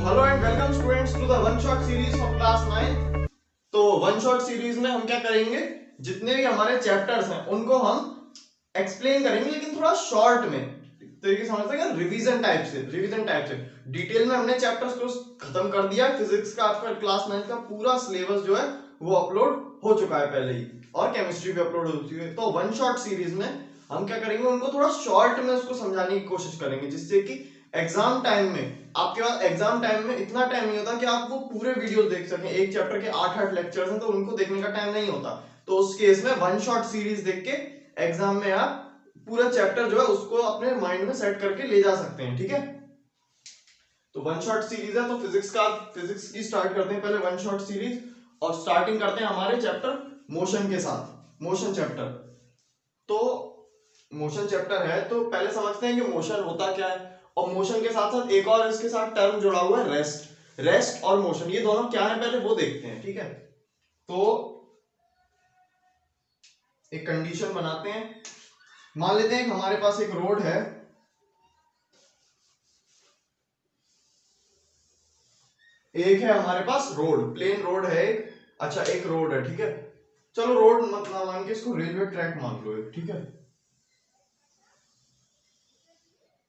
Hello and welcome students to the one shot series of class 9। तो one shot series में हम क्या करेंगे, जितने भी हमारे चैप्टर्स हैं उनको हम एक्सप्लेन करेंगे, लेकिन थोड़ा शॉर्ट में तरीके से समझ सके, रिवीजन टाइप से डिटेल में हमने चैप्टर्स को खत्म कर दिया। फिजिक्स का आपका क्लास 9 का पूरा सिलेबस जो है वो अपलोड हो चुका है पहले ही, और केमिस्ट्री भी अपलोड हो चुकी है। तो वन शॉट सीरीज में हम क्या करेंगे, उनको थोड़ा शॉर्ट में उसको समझाने की कोशिश करेंगे, जिससे कि एग्जाम टाइम में आपके पास एग्जाम टाइम में इतना टाइम नहीं होता कि आप वो पूरे वीडियो देख सकें। एक चैप्टर के 8-8 लेक्चर्स हैं, तो उनको देखने का टाइम नहीं होता। तो उस केस में वन शॉट सीरीज देख के एग्जाम में आप पूरा चैप्टर जो है उसको अपने माइंड में सेट करके ले जा सकते हैं। ठीक है, तो वन शॉट सीरीज है, तो फिजिक्स की स्टार्ट करते हैं पहले वन शॉट सीरीज, और स्टार्टिंग करते हैं हमारे चैप्टर मोशन के साथ। मोशन चैप्टर, तो मोशन चैप्टर है तो पहले समझते हैं कि मोशन होता क्या है, और मोशन के साथ साथ एक और इसके साथ टर्म जुड़ा हुआ है, रेस्ट और मोशन। ये दोनों क्या है पहले वो देखते हैं। ठीक है, तो एक कंडीशन बनाते हैं। मान लेते हैं हमारे पास एक रोड है, एक है हमारे पास रोड, प्लेन रोड है एक। अच्छा, एक रोड है, ठीक है, चलो रोड मत ना मान के इसको रेलवे ट्रैक मान लो एक। ठीक है,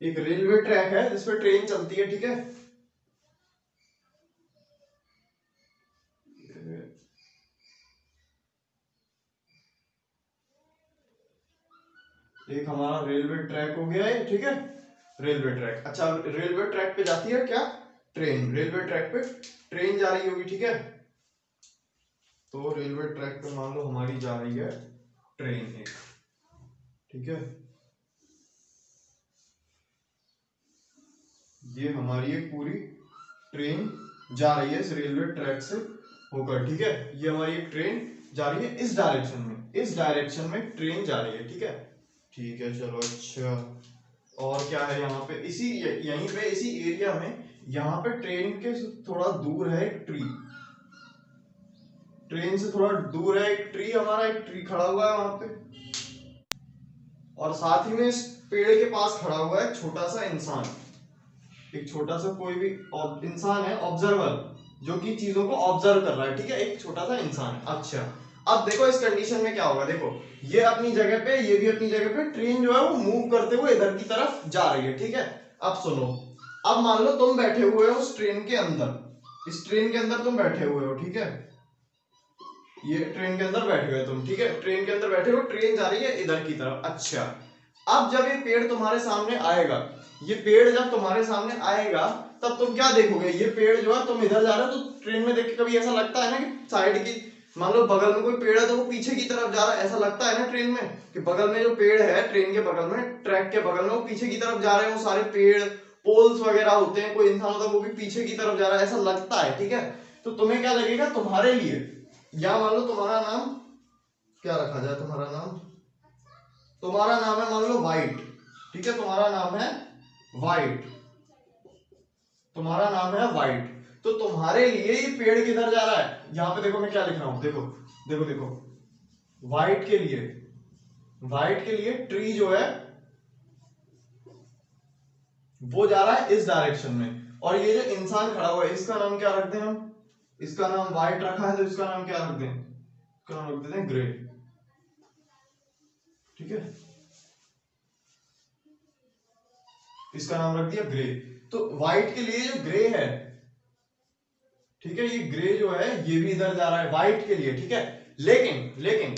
एक रेलवे ट्रैक है जिसपे ट्रेन चलती है। ठीक है, एक हमारा रेलवे ट्रैक हो गया है। ठीक है, रेलवे ट्रैक। अच्छा, रेलवे ट्रैक पे जाती है क्या, ट्रेन। रेलवे ट्रैक पे ट्रेन जा रही होगी। ठीक है, तो रेलवे ट्रैक पे मान लो हमारी जा रही है ट्रेन एक। ठीक है, ये हमारी एक पूरी ट्रेन जा रही है इस रेलवे ट्रैक से होकर। ठीक है, ये हमारी एक ट्रेन जा रही है इस डायरेक्शन में, इस डायरेक्शन में ट्रेन जा रही है। ठीक है, ठीक है, चलो। अच्छा, और क्या है यहाँ पे, इसी यहीं पे इसी एरिया में यहाँ पे ट्रेन के थोड़ा दूर है एक ट्री। ट्रेन से थोड़ा दूर है एक ट्री, हमारा एक ट्री खड़ा हुआ है वहां पे, और साथ ही में इस पेड़ के पास खड़ा हुआ है छोटा सा इंसान। एक छोटा सा कोई भी इंसान है, ऑब्जर्वर, जो कि चीजों को ऑब्जर्व कर रहा है। ठीक है, एक छोटा सा इंसान है। अच्छा, अब देखो इस कंडीशन में क्या होगा, देखो ये अपनी जगह पे, ये भी अपनी जगह पे, ट्रेन जो है वो मूव करते हुए इधर की तरफ जा रही है। ठीक है, अब सुनो, अब मान लो तुम बैठे हुए हो उस ट्रेन के अंदर, इस ट्रेन के अंदर तुम बैठे हुए हो। ठीक है, ये ट्रेन के अंदर बैठे हुए तुम। ठीक है, ट्रेन के अंदर बैठे हो, ट्रेन जा रही है इधर की तरफ। अच्छा, अब जब ये पेड़ तुम्हारे सामने आएगा, ये पेड़ जब तुम्हारे सामने आएगा तब तुम क्या देखोगे, ये पेड़ जो है तुम इधर जा रहे हो, तो ट्रेन में देख के कभी ऐसा लगता है ना कि साइड की, मान लो बगल में कोई पेड़ है तो वो पीछे की तरफ जा रहा है, ऐसा लगता है ना ट्रेन में कि बगल में जो पेड़ है ट्रेन के बगल में, ट्रैक के बगल में, वो पीछे की तरफ जा रहे हैं। वो सारे पेड़ पोल्स वगैरह होते हैं, कोई इंसान होता है वो भी पीछे की तरफ जा रहा है, ऐसा लगता है। ठीक है, तो तुम्हें क्या लगेगा, तुम्हारे लिए, या मान लो तुम्हारा नाम क्या रखा जाए, तुम्हारा नाम है मान लो व्हाइट। ठीक है, तुम्हारा नाम है व्हाइट, तुम्हारा नाम है व्हाइट, तो तुम्हारे लिए ये पेड़ किधर जा रहा है, यहां पे देखो मैं क्या लिख रहा हूं, देखो देखो देखो, व्हाइट के लिए, व्हाइट के लिए ट्री जो है वो जा रहा है इस डायरेक्शन में, और ये जो इंसान खड़ा हुआ है इसका नाम क्या रख दें हम, इसका नाम व्हाइट रखा है तो इसका नाम क्या रख दें, इसका नाम रख देते हैं ग्रे। ठीक है, इसका नाम रख दिया ग्रे। तो व्हाइट के लिए जो ग्रे है, ठीक है, ये ग्रे जो है ये भी इधर जा रहा है व्हाइट के लिए। ठीक है, लेकिन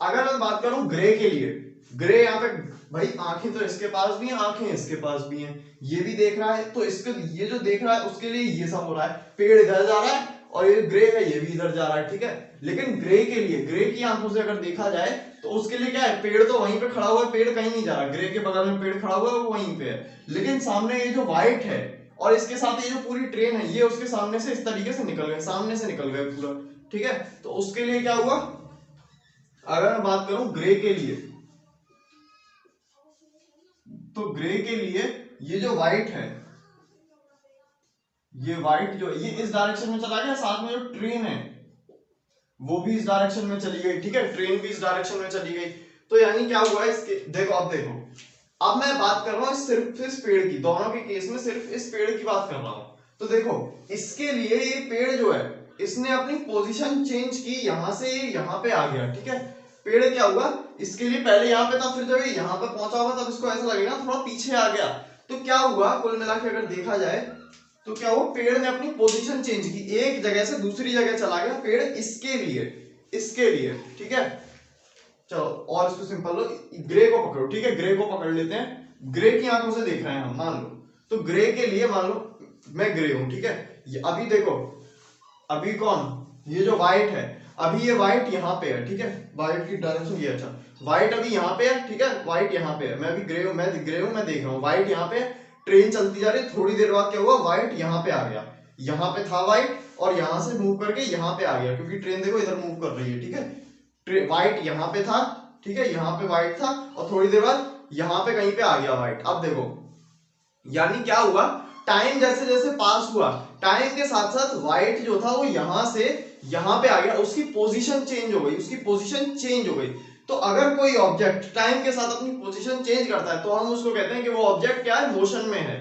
अगर मैं बात करूं ग्रे के लिए, ग्रे यहाँ पे भाई आंखें तो इसके पास भी हैं, आंखें इसके पास भी हैं, ये भी देख रहा है, तो इसके ये जो देख रहा है उसके लिए ये सब हो रहा है, पेड़ इधर जा रहा है और ये ग्रे है ये भी इधर जा रहा है। ठीक है, लेकिन ग्रे के लिए, ग्रे की आंखों से अगर देखा जाए तो उसके लिए क्या है, पेड़ तो वहीं पे खड़ा हुआ है, पेड़ कहीं नहीं जा रहा, ग्रे के बगल में पेड़ खड़ा हुआ है वो वहीं पे है, लेकिन सामने ये जो व्हाइट है और इसके साथ ये जो पूरी ट्रेन है ये उसके सामने से इस तरीके से निकल गए, सामने से निकल गए पूरा। ठीक है, तो उसके लिए क्या हुआ, अगर मैं बात करूं ग्रे के लिए, तो ग्रे के लिए ये जो व्हाइट है, ये व्हाइट जो ये इस डायरेक्शन में चला गया, साथ में जो ट्रेन है वो भी इस डायरेक्शन में चली गई। ठीक है, ट्रेन भी इस डायरेक्शन में चली गई, तो यानी क्या हुआ इसके, देखो अब देखो, अब मैं बात कर रहा हूं सिर्फ इस पेड़ की, दोनों के केस में सिर्फ इस पेड़ की बात कर रहा हूं। तो देखो इसके लिए ये पेड़ जो है इसने अपनी पोजीशन चेंज की, यहां से यहां पे आ गया, ठीक है। पेड़ क्या हुआ, इसके लिए पहले यहां पे था, फिर जब ये यहां पे पहुंचा होगा तब इसको ऐसा लगेगा थोड़ा पीछे आ गया। तो क्या हुआ, कुल मिला के अगर देखा जाए तो क्या हुआ, पेड़ ने अपनी पोजीशन चेंज की, एक जगह से दूसरी जगह चला गया पेड़ इसके लिए, ठीक है। चलो और इसको सिंपल लो, ग्रे को पकड़ो, ठीक है, ग्रे को पकड़ लेते हैं। ग्रे की आंखों से देख रहे हैं हम, मान लो, तो ग्रे के लिए मान लो मैं ग्रे हूं, ठीक है। अभी देखो, अभी कौन, ये जो व्हाइट है, अभी ये व्हाइट यहाँ पे है, ठीक है, व्हाइट की डायरेक्शन ये, अच्छा व्हाइट अभी यहाँ पे है, ठीक है, व्हाइट यहाँ पे है, मैं अभी ग्रे हूं, मैं देख रहा हूँ व्हाइट यहाँ पे, ट्रेन चलती जा रही है, थोड़ी देर बाद क्या हुआ, व्हाइट यहाँ पे आ गया, यहाँ पे था व्हाइट और यहां से मूव करके यहाँ पे आ गया, क्योंकि ट्रेन देखो इधर मूव कर रही है, ठीक है। व्हाइट यहाँ पे था, ठीक है, यहाँ पे व्हाइट था और थोड़ी देर बाद यहाँ पे कहीं पे आ गया व्हाइट। अब देखो यानी क्या हुआ, टाइम जैसे जैसे पास हुआ, टाइम के साथ साथ व्हाइट जो था वो यहां से यहां पे आ गया, उसकी पोजीशन चेंज हो गई, तो अगर कोई ऑब्जेक्ट टाइम के साथ अपनी पोजीशन चेंज करता है तो हम उसको कहते हैं कि वो ऑब्जेक्ट क्या है, मोशन में है।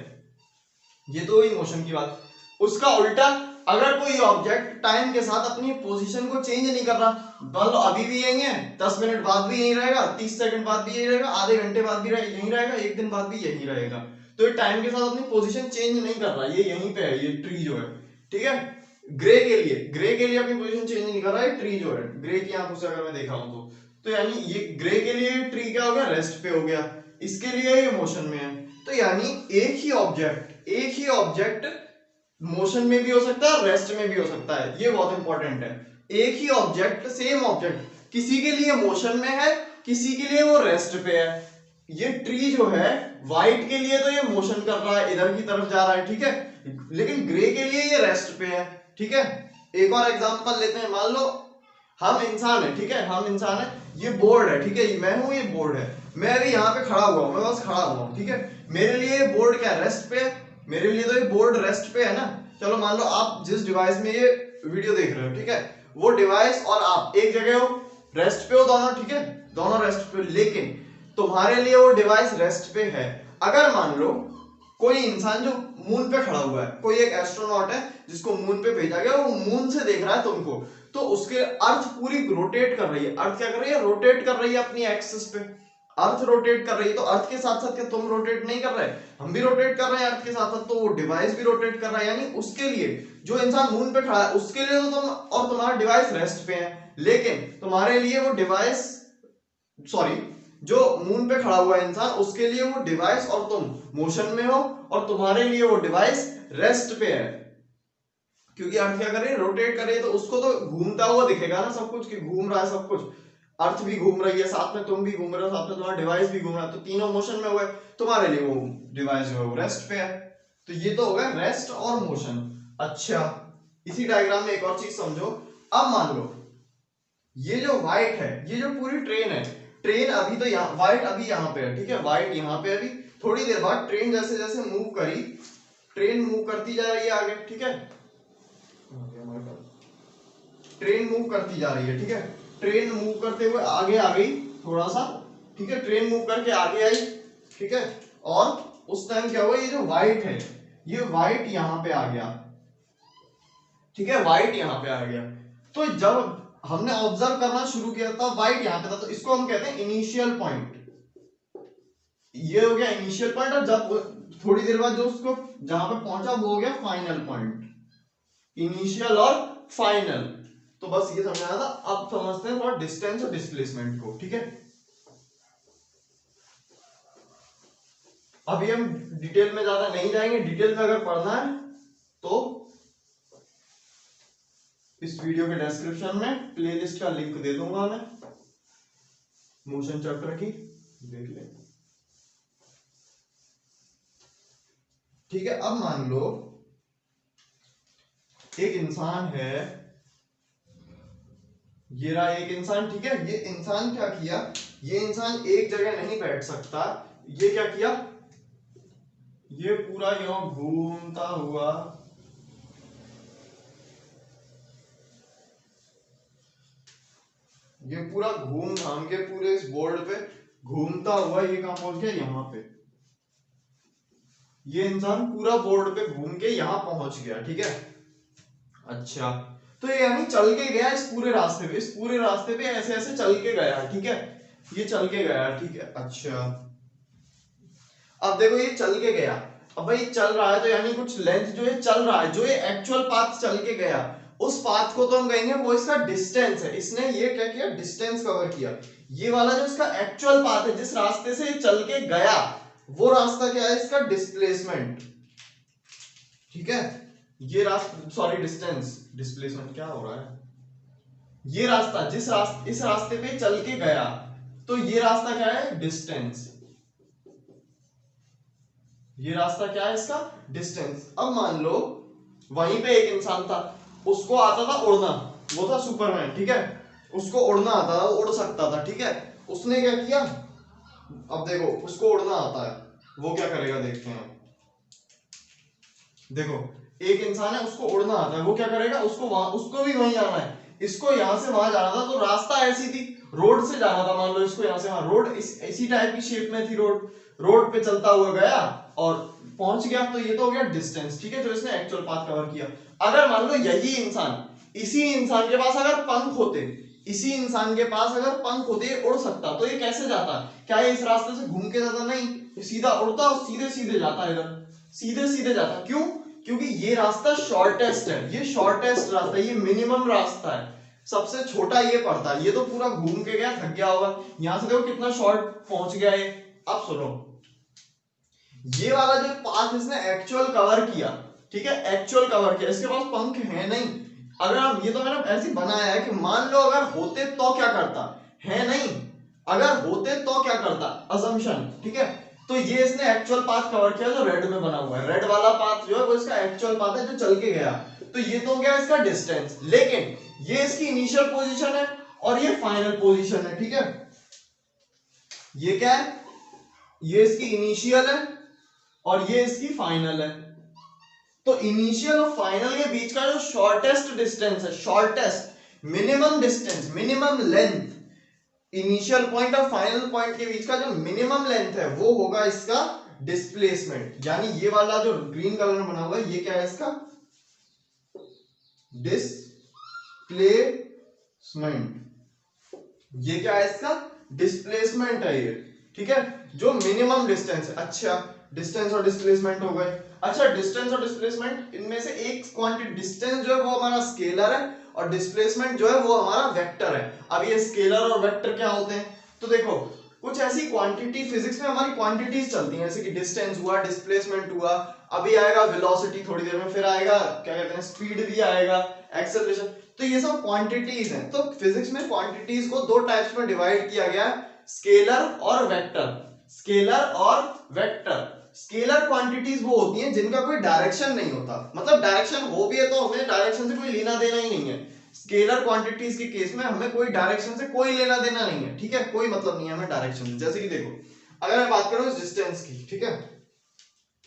ये तो हुई मोशन की बात। उसका उल्टा, अगर कोई ऑब्जेक्ट टाइम के साथ अपनी पोजीशन को चेंज नहीं कर रहा, मतलब अभी भी यही है, 10 मिनट बाद भी यही रहेगा, 30 सेकंड बाद भी यही रहेगा, आधे घंटे बाद भी यही रहेगा, एक दिन बाद भी यही रहेगा, तो ये टाइम के साथ अपनी पोजीशन चेंज नहीं कर रहा, ये यहीं पे है, ये ट्री जो है, ठीक है। ग्रे के लिए अपनी पोजीशन चेंज नहीं कर रहा है ट्री जो है, ग्रे की आंखों से अगर मैं देखा हूं तो यानी ये ग्रे के लिए ट्री क्या हो गया, रेस्ट पे हो गया, इसके लिए ये मोशन में है। तो यानी एक ही ऑब्जेक्ट मोशन में भी हो सकता है, रेस्ट में भी हो सकता है, ये बहुत इंपॉर्टेंट है। एक ही ऑब्जेक्ट, सेम ऑब्जेक्ट किसी के लिए मोशन में है, किसी के लिए वो रेस्ट पे है। ये ट्री जो है व्हाइट के लिए तो ये मोशन कर रहा है, इधर की तरफ जा रहा है, ठीक है, लेकिन ग्रे के लिए ये रेस्ट पे है, ठीक है। एक और एग्जांपल लेते हैं, मान लो हम इंसान है, ठीक है, हम इंसान है, ये बोर्ड है, ठीक है, मैं हूं, ये बोर्ड है, मैं अभी यहाँ पे खड़ा हुआ हूं, मैं बस खड़ा हुआ हूं, ठीक है, मेरे लिए ये बोर्ड क्या रेस्ट पे है, मेरे लिए तो ये बोर्ड रेस्ट पे है ना। चलो मान लो आप जिस डिवाइस में ये वीडियो देख रहे हो, ठीक है, वो डिवाइस और आप एक जगह हो, रेस्ट पे हो दोनों, ठीक है, दोनों रेस्ट पे, लेकिन तुम्हारे लिए वो डिवाइस रेस्ट पे है। अगर मान लो कोई इंसान जो मून पे खड़ा हुआ है, कोई एक एस्ट्रोनॉट है जिसको मून पे भेजा गया, वो मून से देख रहा है तुमको, तो उसके अर्थ पूरी रोटेट कर रही है, अर्थ क्या कर रही है, रोटेट कर रही है अपनी एक्सिस पे, अर्थ रोटेट कर रही है, तो अर्थ के साथ साथ क्या तुम रोटेट नहीं कर रहे, हम भी रोटेट कर रहे हैं अर्थ के साथ साथ, तो वो डिवाइस भी रोटेट कर रहा है, यानी उसके लिए जो इंसान मून पे खड़ा है उसके लिए तो तुम और तुम्हारा डिवाइस रेस्ट पे है, लेकिन तुम्हारे लिए वो डिवाइस, सॉरी, जो मून पे खड़ा हुआ है इंसान उसके लिए वो डिवाइस और तुम मोशन में हो, और तुम्हारे लिए वो डिवाइस रेस्ट पे है, क्योंकि अर्थ क्या कर रही है, रोटेट कर रही है, तो उसको तो घूमता हुआ दिखेगा ना सब कुछ, कि घूम रहा है सब कुछ, अर्थ भी घूम रही है, साथ में तुम भी घूम रहे हो, साथ में तुम्हारा डिवाइस भी घूम रहा है, तो तीनों मोशन में हुए, तुम्हारे लिए वो डिवाइस जो है वो रेस्ट पे है। तो ये तो होगा रेस्ट और मोशन। अच्छा, इसी डायग्राम में एक और चीज समझो, अब मान लो ये जो व्हाइट है, ये जो पूरी ट्रेन है, ट्रेन अभी तो यहाँ, व्हाइट अभी यहाँ पे है, ठीक है, व्हाइट यहाँ पे, अभी थोड़ी देर बाद ट्रेन जैसे जैसे मूव करी, ट्रेन मूव करती जा रही है आगे, ठीक है, ट्रेन मूव करती जा रही है, ठीक है, ट्रेन मूव करते हुए आगे आ गई थोड़ा सा, ठीक है, ट्रेन मूव करके आगे आई, ठीक है, और उस टाइम क्या हुआ, ये जो व्हाइट है, ये व्हाइट यहां पे आ गया, ठीक है, व्हाइट यहां पे आ गया, तो जब हमने ऑब्जर्व करना शुरू किया था व्हाइट यहां पे था, तो इसको हम कहते हैं इनिशियल पॉइंट, ये हो गया इनिशियल पॉइंट, और जब थोड़ी देर बाद जो उसको जहां पे पहुंचा वो हो गया फाइनल पॉइंट, इनिशियल और फाइनल। तो बस ये समझना था, अब समझते हैं थोड़ा डिस्टेंस और डिस्प्लेसमेंट को, ठीक है। अभी हम डिटेल में ज्यादा नहीं जाएंगे, डिटेल में अगर पढ़ना है तो इस वीडियो के डिस्क्रिप्शन में प्लेलिस्ट का लिंक दे दूंगा मैं, मोशन चैप्टर की, देख ले, ठीक है। अब मान लो एक इंसान है, ये रहा एक इंसान, ठीक है, ये इंसान क्या किया, ये इंसान एक जगह नहीं बैठ सकता, ये क्या किया, ये पूरा यूं घूमता हुआ, ये पूरा घूम घाम के पूरे इस बोर्ड पे घूमता हुआ ये कहां पहुंच गया, यहां पे, ये इंसान पूरा बोर्ड पे घूम के यहाँ पहुंच गया, ठीक है। अच्छा, तो ये यानी चल के गया इस पूरे रास्ते पे, इस पूरे रास्ते पे ऐसे ऐसे चल के गया, ठीक है, ये चल के गया, ठीक है। अच्छा, अब देखो ये चल के गया, अब भाई चल रहा है तो यानी कुछ लेंथ जो है चल रहा है, जो ये एक्चुअल पाथ चल के गया उस पाथ को तो हम कहेंगे वो इसका डिस्टेंस है। इसने ये क्या किया, डिस्टेंस कवर किया। ये वाला जो इसका एक्चुअल पाथ है, जिस रास्ते से ये चल के गया, वो रास्ता क्या है, इसका डिस्प्लेसमेंट, ठीक है। ये रास्ता, सॉरी डिस्टेंस, डिस्प्लेसमेंट क्या हो रहा है, ये रास्ता जिस रास्ते, इस रास्ते पे चल के गया, तो ये रास्ता क्या है, डिस्टेंस। ये रास्ता क्या है इसका, डिस्टेंस। अब मान लो वहीं पे एक इंसान था, उसको आता था उड़ना, वो था सुपरमैन, ठीक है, उसको उड़ना आता था, वो उड़ सकता था, ठीक है। उसने क्या किया, अब देखो उसको उड़ना आता है, वो क्या करेगा देखते हैं। देखो एक इंसान है, उसको उड़ना आता है, वो क्या करेगा, उसको भी वहीं जाना है, इसको यहां से वहां जाना था, तो रास्ता ऐसी थी, रोड से जाना था। मान लो इसको यहां से वहां, रोड इसी टाइप की शेप में थी, रोड पे चलता हुआ गया और पहुंच गया, तो ये तो हो गया डिस्टेंस, ठीक है, जो इसने एक्चुअल पाथ कवर किया। अगर मान लो यही इंसान, इसी इंसान के पास अगर पंख होते, इसी इंसान के पास अगर पंख होते, ये उड़ सकता, तो ये कैसे जाता, क्या ये इस रास्ते से घूम के जाता, नहीं, सीधा उड़ता और सीधे सीधे जाता, इधर सीधे सीधे जाता। क्यों, क्योंकि ये रास्ता शॉर्टेस्ट है, ये शॉर्टेस्ट रास्ता, ये मिनिमम रास्ता है, सबसे छोटा ये पड़ता है। ये तो पूरा घूम के गया, थक गया होगा, यहां से देखो कितना शॉर्ट पहुंच गया ये। अब सुनो, ये वाला जो पाथ इसने एक्चुअल कवर किया, ठीक है, एक्चुअल कवर किया, इसके पास पंख है नहीं। अगर आप, ये तो मैंने ऐसे बनाया है कि मान लो अगर होते तो क्या करता, है नहीं, अगर होते तो क्या करता, असम्पशन, ठीक है। तो ये इसने एक्चुअल पाथ कवर किया जो रेड में बना हुआ है, रेड वाला पाथ जो है वो इसका एक्चुअल पाथ है जो चल के गया, तो ये तो क्या है इसका डिस्टेंस। लेकिन ये इसकी इनिशियल पोजीशन है और ये फाइनल पोजीशन है, ठीक है। ये क्या है, ये इसकी इनिशियल है और ये इसकी फाइनल है। तो इनिशियल और फाइनल के बीच का जो शॉर्टेस्ट डिस्टेंस है, shortest minimum distance, minimum length, initial point और फाइनल पॉइंट के बीच का जो मिनिमम लेंथ है, वो होगा इसका डिस्प्लेसमेंट। यानी ये वाला जो ग्रीन कलर में बना हुआ है, ये क्या है इसका डिस्प्लेसमेंट, ये क्या है इसका डिस्प्लेसमेंट है ये, ठीक है, जो मिनिमम डिस्टेंस है। अच्छा, डिस्टेंस और डिस्प्लेसमेंट हो गए। अच्छा, डिस्टेंस और डिस्प्लेसमेंट, इनमें से एक क्वांटिटी, डिस्टेंस जो है वो हमारा स्केलर है और डिस्प्लेसमेंट जो है वो हमारा वेक्टर है। अब ये स्केलर और वेक्टर क्या होते हैं, तो देखो कुछ ऐसी क्वांटिटी, फिजिक्स में हमारी क्वांटिटीज चलती हैं, जैसे कि डिस्टेंस हुआ, डिस्प्लेसमेंट हुआ, अभी आएगा वेलोसिटी थोड़ी देर में, फिर आएगा क्या कहते हैं स्पीड भी आएगा, एक्सेलरेशन, तो ये सब क्वांटिटीज हैं। तो फिजिक्स में क्वांटिटीज को दो टाइप्स में डिवाइड किया गया है, स्केलर और वेक्टर, स्केलर और वेक्टर। स्केलर क्वांटिटीज वो होती हैं जिनका कोई डायरेक्शन नहीं होता, मतलब डायरेक्शन हो भी है तो हमें डायरेक्शन से कोई लेना देना ही नहीं है। स्केलर क्वांटिटीज के केस में हमें कोई डायरेक्शन से कोई लेना देना नहीं है, ठीक है, कोई मतलब नहीं है हमें डायरेक्शन से। जैसे कि देखो, अगर मैं बात करूं इस डिस्टेंस की, ठीक है,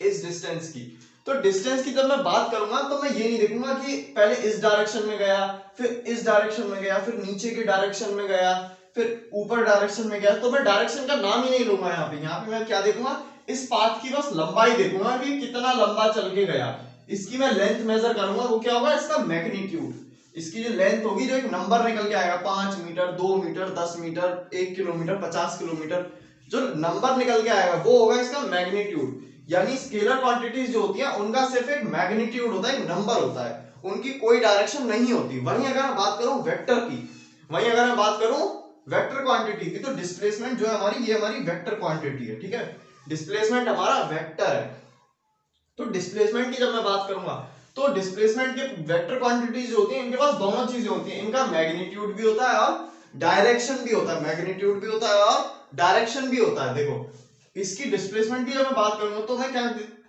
इस डिस्टेंस की, तो डिस्टेंस की जब मैं बात करूंगा तो मैं ये नहीं देखूंगा कि पहले इस डायरेक्शन में गया, फिर इस डायरेक्शन में गया, फिर नीचे के डायरेक्शन में गया, फिर ऊपर डायरेक्शन में गया, तो मैं डायरेक्शन का नाम ही नहीं लूंगा। यहाँ पे मैं क्या देखूंगा, इस पाथ की बस लंबाई देखूंगा कि कितना लंबा चल के गया, इसकी मैं लेंथ मेजर करूंगा, वो क्या होगा इसका मैग्नीट्यूड। इसकी जो लेंथ होगी, जो एक नंबर निकल के आएगा, 5 metre, 2 metre, 10 metre, 1 kilometre, 50 kilometre, जो नंबर निकल के आएगा वो होगा इसका मैग्नीट्यूड। यानी स्केलर क्वांटिटीज जो होती हैं उनका सिर्फ एक मैग्नीट्यूड होता है, एक नंबर होता है, उनकी कोई डायरेक्शन नहीं होती। वहीं अगर मैं बात करूं वेक्टर की, वहीं अगर मैं बात करूं वेक्टर क्वांटिटी की, तो डिस्प्लेसमेंट जो है हमारी, ये हमारी वेक्टर क्वांटिटी है, ठीक है, डिस्प्लेसमेंट हमारा वेक्टर है। तो डिस्प्लेसमेंट की जब मैं बात करूंगा, तो डिस्प्लेसमेंट के वेक्टर क्वांटिटीज जो होती हैं इनके पास दोनों चीजें होती हैं, इनका मैग्नीट्यूड भी होता है और डायरेक्शन भी होता है, मैग्नीट्यूड भी होता है और डायरेक्शन भी होता है। देखो इसकी डिस्प्लेसमेंट की जब मैं बात करूंगा तो मैं क्या,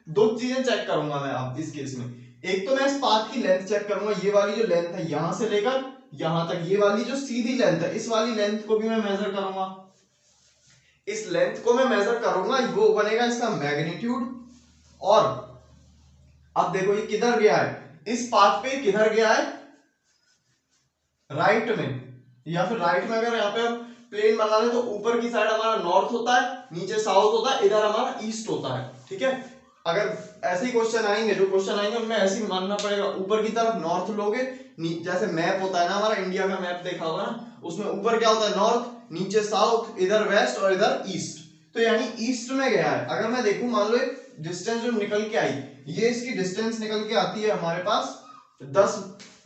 दो चीजें चेक करूंगा मैं आप इस केस में। एक तो मैं इस पाथ की लेंथ चेक करूंगा, ये वाली जो लेंथ है यहां से लेकर यहां तक, ये वाली जो सीधी लेंथ है, इस वाली लेंथ को भी मैं मेजर करूंगा, इस लेंथ को मैं मेजर करूंगा, वो बनेगा इसका मैग्नीट्यूड। और अब देखो ये किधर गया है, इस पाथ पे किधर गया है, राइट में, या फिर राइट में अगर यहाँ पे हम प्लेन बना रहे तो ऊपर की साइड हमारा नॉर्थ होता है, नीचे साउथ होता है, इधर हमारा ईस्ट होता है, ठीक है। अगर ऐसे ही क्वेश्चन आएंगे, जो क्वेश्चन आएंगे उनमें ऐसे ही मानना पड़ेगा, ऊपर की तरफ नॉर्थ लोगे, जैसे मैप होता है ना हमारा इंडिया का मैप देखा होगा ना, उसमें ऊपर क्या होता है नॉर्थ, नीचे साउथ, इधर वेस्ट और इधर ईस्ट, तो यानी ईस्ट में गया है। अगर मैं देखूं मान लो एक डिस्टेंस जो निकल के आई, ये इसकी डिस्टेंस निकल के आती है हमारे पास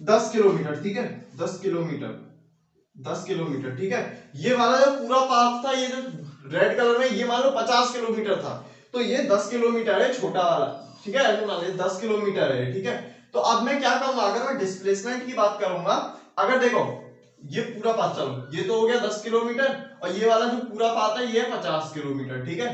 10 किलोमीटर, ठीक है 10 किलोमीटर, 10 किलोमीटर, ठीक है। ये वाला जो पूरा पाथ था, ये जो रेड कलर में, ये मान लो 50 किलोमीटर था, तो ये 10 किलोमीटर है छोटा वाला, ठीक है, ऐसे मान लीजिए 10 किलोमीटर है, ठीक है। तो अब मैं क्या करूंगा, अगर मैं डिस्प्लेसमेंट की बात करूंगा, अगर देखो ये पूरा पाथ, चलो ये तो हो गया 10 किलोमीटर, और ये वाला जो पूरा पाथ है ये 50 किलोमीटर, ठीक है।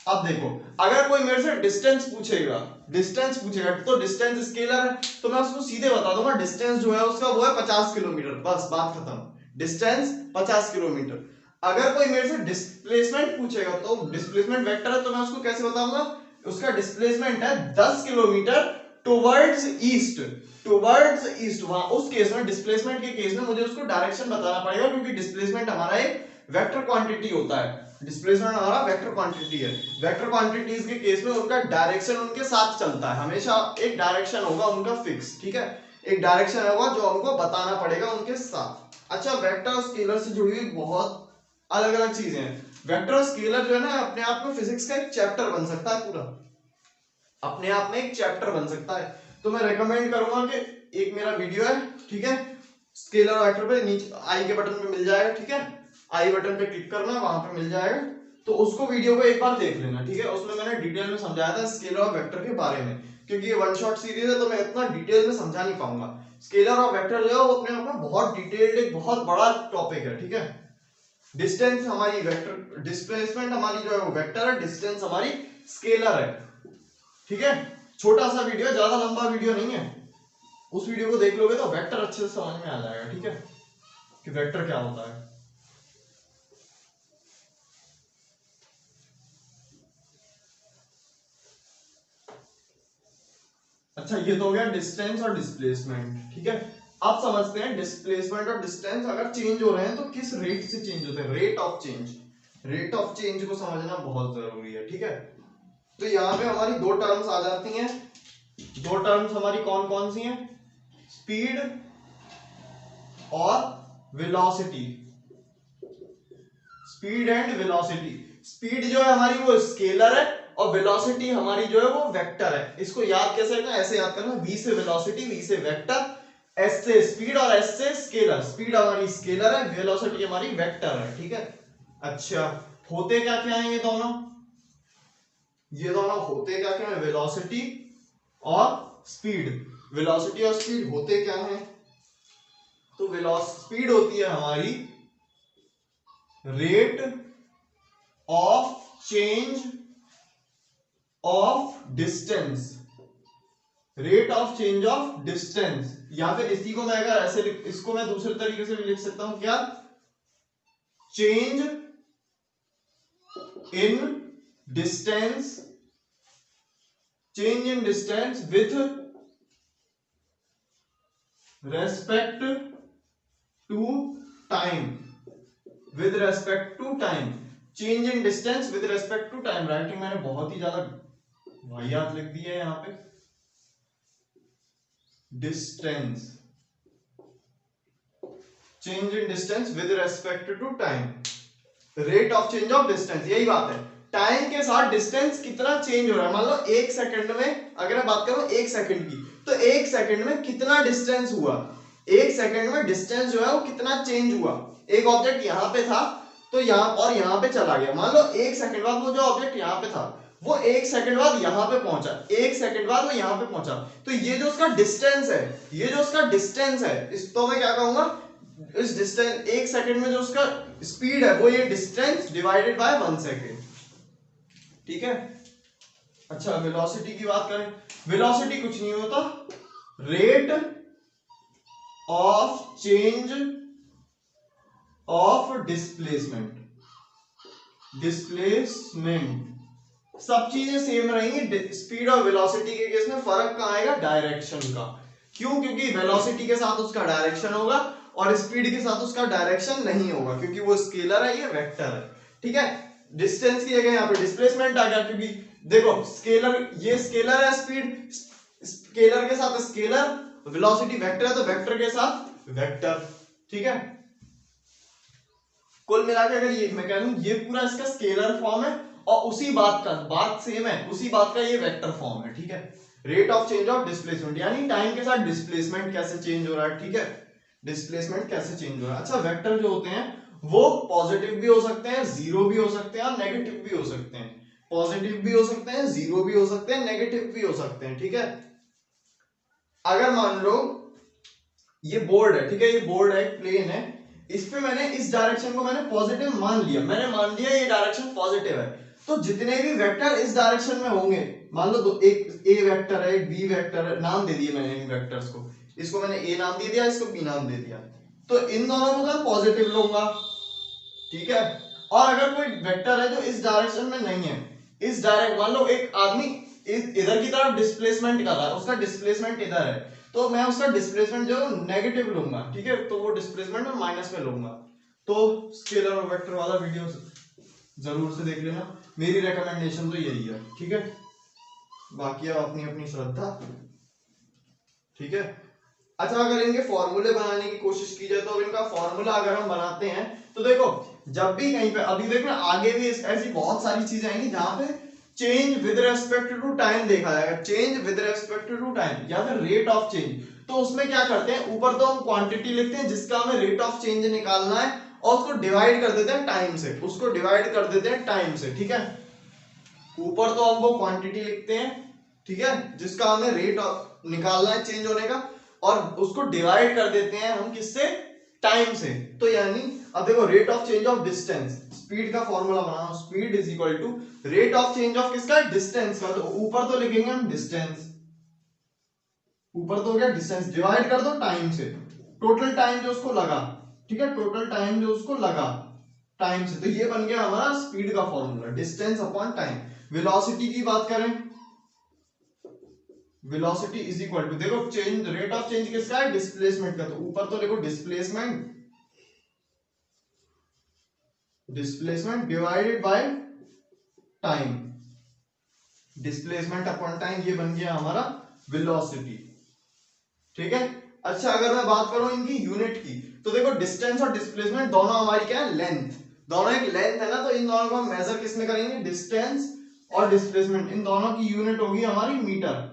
अब देखो अगर कोई मेरे से डिस्टेंस पूछेगा, तो डिस्टेंस स्केलर है, तो मैं उसको सीधे बता दूंगा डिस्टेंस जो है उसका वो है 50 किलोमीटर, बस बात खत्म, डिस्टेंस 50 किलोमीटर। अगर कोई मेरे से डिस्प्लेसमेंट पूछेगा, तो डिस्प्लेसमेंट वेक्टर है, तो मैं उसको कैसे बताऊंगा, उसका डिस्प्लेसमेंट है 10 किलोमीटर टुवर्ड्स ईस्ट, वहां उस केस में, डिस्प्लेसमेंट के केस में मुझे उसको डायरेक्शन बताना पड़ेगा, क्योंकि डिस्प्लेसमेंट हमारा एक वेक्टर क्वांटिटी होता है, डिस्प्लेसमेंट हमारा वेक्टर क्वांटिटी है। वेक्टर क्वांटिटीज के केस में उनका डायरेक्शन उनके साथ चलता है, हमेशा एक डायरेक्शन होगा उनका फिक्स, ठीक है, एक डायरेक्शन होगा जो हमको बताना पड़ेगा उनके साथ। अच्छा, वेक्टर और स्केलर से जुड़ी हुई बहुत अलग अलग चीजें हैं। वेक्टर और स्केलर जो है ना, अपने आप में फिजिक्स का एक चैप्टर बन सकता है, पूरा अपने आप में एक चैप्टर बन सकता है। तो मैं रेकमेंड करूंगा कि एक मेरा वीडियो है, ठीक है, स्केलर और वेक्टर पे, नीचे आई के बटन पे मिल जाएगा, ठीक है, आई बटन पे क्लिक करना, वहां पे मिल जाएगा, तो उसको वीडियो को एक बार देख लेना, ठीक है। उसमें मैंने डिटेल में समझाया था स्केलर और वेक्टर के बारे में, क्योंकि ये वन शॉट सीरीज है तो मैं इतना डिटेल में समझा नहीं पाऊंगा। स्केलर और वेक्टर जो है वो अपने आप में बहुत डिटेल्ड, एक बहुत बड़ा टॉपिक है, ठीक है। डिस्टेंस हमारी वेक्टर, डिस्प्लेसमेंट हमारी जो है वो वेक्टर है, डिस्टेंस हमारी स्केलर है, ठीक है। छोटा सा वीडियो, ज्यादा लंबा वीडियो नहीं है, उस वीडियो को देख लोगे तो वेक्टर अच्छे से समझ में आ जाएगा, ठीक है, कि वेक्टर क्या होता है। अच्छा, ये तो हो गया डिस्टेंस और डिस्प्लेसमेंट, ठीक है। अब समझते हैं डिस्प्लेसमेंट और डिस्टेंस अगर चेंज हो रहे हैं तो किस रेट से चेंज होते हैं, rate of change, rate of change को समझना बहुत जरूरी है, ठीक है। तो यहाँ पे हमारी दो टर्म्स आ जाती हैं, दो टर्म्स हमारी कौन कौन सी हैं, स्पीड और velocity, speed and velocity. Speed जो है हमारी वो स्केलर है, और वेलोसिटी हमारी जो है वो वेक्टर है। इसको याद कैसे रखना, ऐसे याद करना, v से वेलोसिटी, v से वेक्टर, s से स्पीड और s से स्केलर। स्पीड हमारी स्केलर है, वेलोसिटी हमारी वेक्टर है, ठीक है। अच्छा, होते क्या क्या हैं ये दोनों, होते क्या क्या है, वेलोसिटी और स्पीड, वेलोसिटी और स्पीड होते क्या है, तो स्पीड होती है हमारी rate of change of distance, rate of change of distance, या फिर इसी को मैं अगर ऐसे इसको मैं दूसरे तरीके से भी लिख सकता हूं, क्या, change in distance, change in distance with respect to time, with respect to time, change in distance with respect to time. Writing मैंने बहुत ही ज्यादा वाहियात लिख दी है यहां पे, distance, change in distance with respect to time, rate of change of distance, यही बात है, टाइम के साथ डिस्टेंस कितना चेंज हो रहा है। मान लो एक सेकंड में, अगर मैं बात करूं एक सेकंड की, तो एक सेकंड में कितना डिस्टेंस हुआ, एक सेकंड में डिस्टेंस जो है वो कितना चेंज हुआ। एक ऑब्जेक्ट यहां पे था तो यहां और यहां पे चला गया, मान लो एक सेकंड बाद वो जो ऑब्जेक्ट यहां पे था वो एक सेकंड बाद यहां पे पहुंचा, एक सेकंड बाद वो यहां पे पहुंचा, तो ये जो उसका डिस्टेंस है, ये जो उसका डिस्टेंस है, इस तो मैं क्या कहूंगा, इस डिस्टेंस, एक सेकंड में जो उसका स्पीड है वो ये डिस्टेंस डिवाइडेड बाय 1 सेकंड, ठीक है। अच्छा, वेलोसिटी की बात करें, वेलोसिटी कुछ नहीं होता, rate of change of displacement, displacement सब चीजें सेम रहेंगी, स्पीड और वेलोसिटी के केस में फर्क कहां आएगा, डायरेक्शन का। क्यों, क्योंकि वेलोसिटी के साथ उसका डायरेक्शन होगा और स्पीड के साथ उसका डायरेक्शन नहीं होगा, क्योंकि वो स्केलर है, ये वेक्टर है, ठीक है। डिस्टेंस की जगह यहाँ पे डिस्प्लेसमेंट आ गया, क्योंकि देखो स्केलर, ये स्केलर है स्पीड, स्केलर के साथ स्केलर, वेलोसिटी वेक्टर है तो वेक्टर के साथ वेक्टर, ठीक है। कुल मिला के अगर ये मैं कह दूं ये पूरा इसका स्केलर फॉर्म है, और उसी बात का, बात सेम है, उसी बात का ये वेक्टर फॉर्म है, ठीक है। Rate of change of displacement यानी टाइम के साथ डिस्प्लेसमेंट कैसे चेंज हो रहा है, ठीक है, डिस्प्लेसमेंट कैसे चेंज हो रहा है। अच्छा, वेक्टर जो होते हैं वो पॉजिटिव भी हो सकते हैं, जीरो भी हो सकते हैं और नेगेटिव भी हो सकते हैं। पॉजिटिव भी हो सकते हैं, जीरो भी हो सकते हैं, नेगेटिव भी हो सकते हैं, ठीक है। अगर मान लो ये बोर्ड है, ठीक है, ये बोर्ड है, प्लेन है, इस पे मैंने इस डायरेक्शन को मैंने पॉजिटिव मान लिया, मैंने मान लिया ये डायरेक्शन पॉजिटिव है, तो जितने भी वेक्टर इस डायरेक्शन में होंगे, मान लो एक ए वेक्टर है, एक बी वेक्टर है, नाम दे दिए मैंने इन वेक्टर्स को, इसको मैंने ए नाम दे दिया, इसको बी नाम दे दिया, तो इन दोनों को मैं पॉजिटिव लूंगा, ठीक है। और अगर कोई वेक्टर है जो इस डायरेक्शन में नहीं है, इस डायरेक्ट, मान लो एक आदमी इधर की तरफ डिस्प्लेसमेंट कर रहा है, उसका डिस्प्लेसमेंट इधर है, तो मैं उसका डिस्प्लेसमेंट जो नेगेटिव लूंगा, ठीक है, तो वो डिस्प्लेसमेंट मैं माइनस में लूंगा। तो स्केलर और वेक्टर वाला वीडियो जरूर से देख लेना, मेरी रिकमेंडेशन तो यही है, ठीक है। बाकी अब अपनी अपनी श्रद्धा, ठीक है। अच्छा, अगर इनके फॉर्मूले बनाने की कोशिश की जाए, तो इनका फॉर्मूला अगर हम बनाते हैं तो देखो, जब भी कहीं पे, अभी देखो आगे भी ऐसी बहुत सारी चीजें आएंगी जहां पे change with respect to time देखा जाएगा, change with respect to time या फिर रेट ऑफ चेंज। तो उसमें क्या करते हैं, ऊपर तो हम क्वांटिटी लिखते हैं जिसका हमें रेट ऑफ चेंज निकालना है, और उसको डिवाइड कर देते हैं टाइम से, उसको डिवाइड कर देते हैं टाइम से, ठीक है। ऊपर तो हम वो क्वांटिटी लिखते हैं, ठीक है, जिसका हमें रेट निकालना है चेंज होने का, और उसको डिवाइड कर देते हैं हम किससे, टाइम से। तो यानी अब देखो, rate of change of distance, speed का फॉर्मूला बनाना, speed is equal to rate of change of किसका, डिस्टेंस का। तो ऊपर तो लिखेंगे हम डिस्टेंस, ऊपर तो हो गया डिस्टेंस, डिवाइड कर दो टाइम से, टोटल टाइम जो उसको लगा, ठीक है, टोटल टाइम जो उसको लगा टाइम से। तो ये बन गया हमारा स्पीड का formula, distance upon time. Velocity की बात करें, वेलोसिटी इज इक्वल टू, देखो चेंज, रेट ऑफ चेंज किसका है, डिस्प्लेसमेंट का, तो ऊपर तो देखो displacement, displacement divided by time, displacement upon time, ये बन गया हमारा वेलोसिटी, ठीक है। अच्छा, अगर मैं बात करूं इनकी यूनिट की, तो देखो डिस्टेंस और डिस्प्लेसमेंट दोनों हमारी क्या है, लेंथ, दोनों एक लेंथ है ना, तो इन दोनों को हम मेजर किसमें करेंगे, डिस्टेंस और डिस्प्लेसमेंट, इन दोनों की यूनिट होगी हमारी मीटर,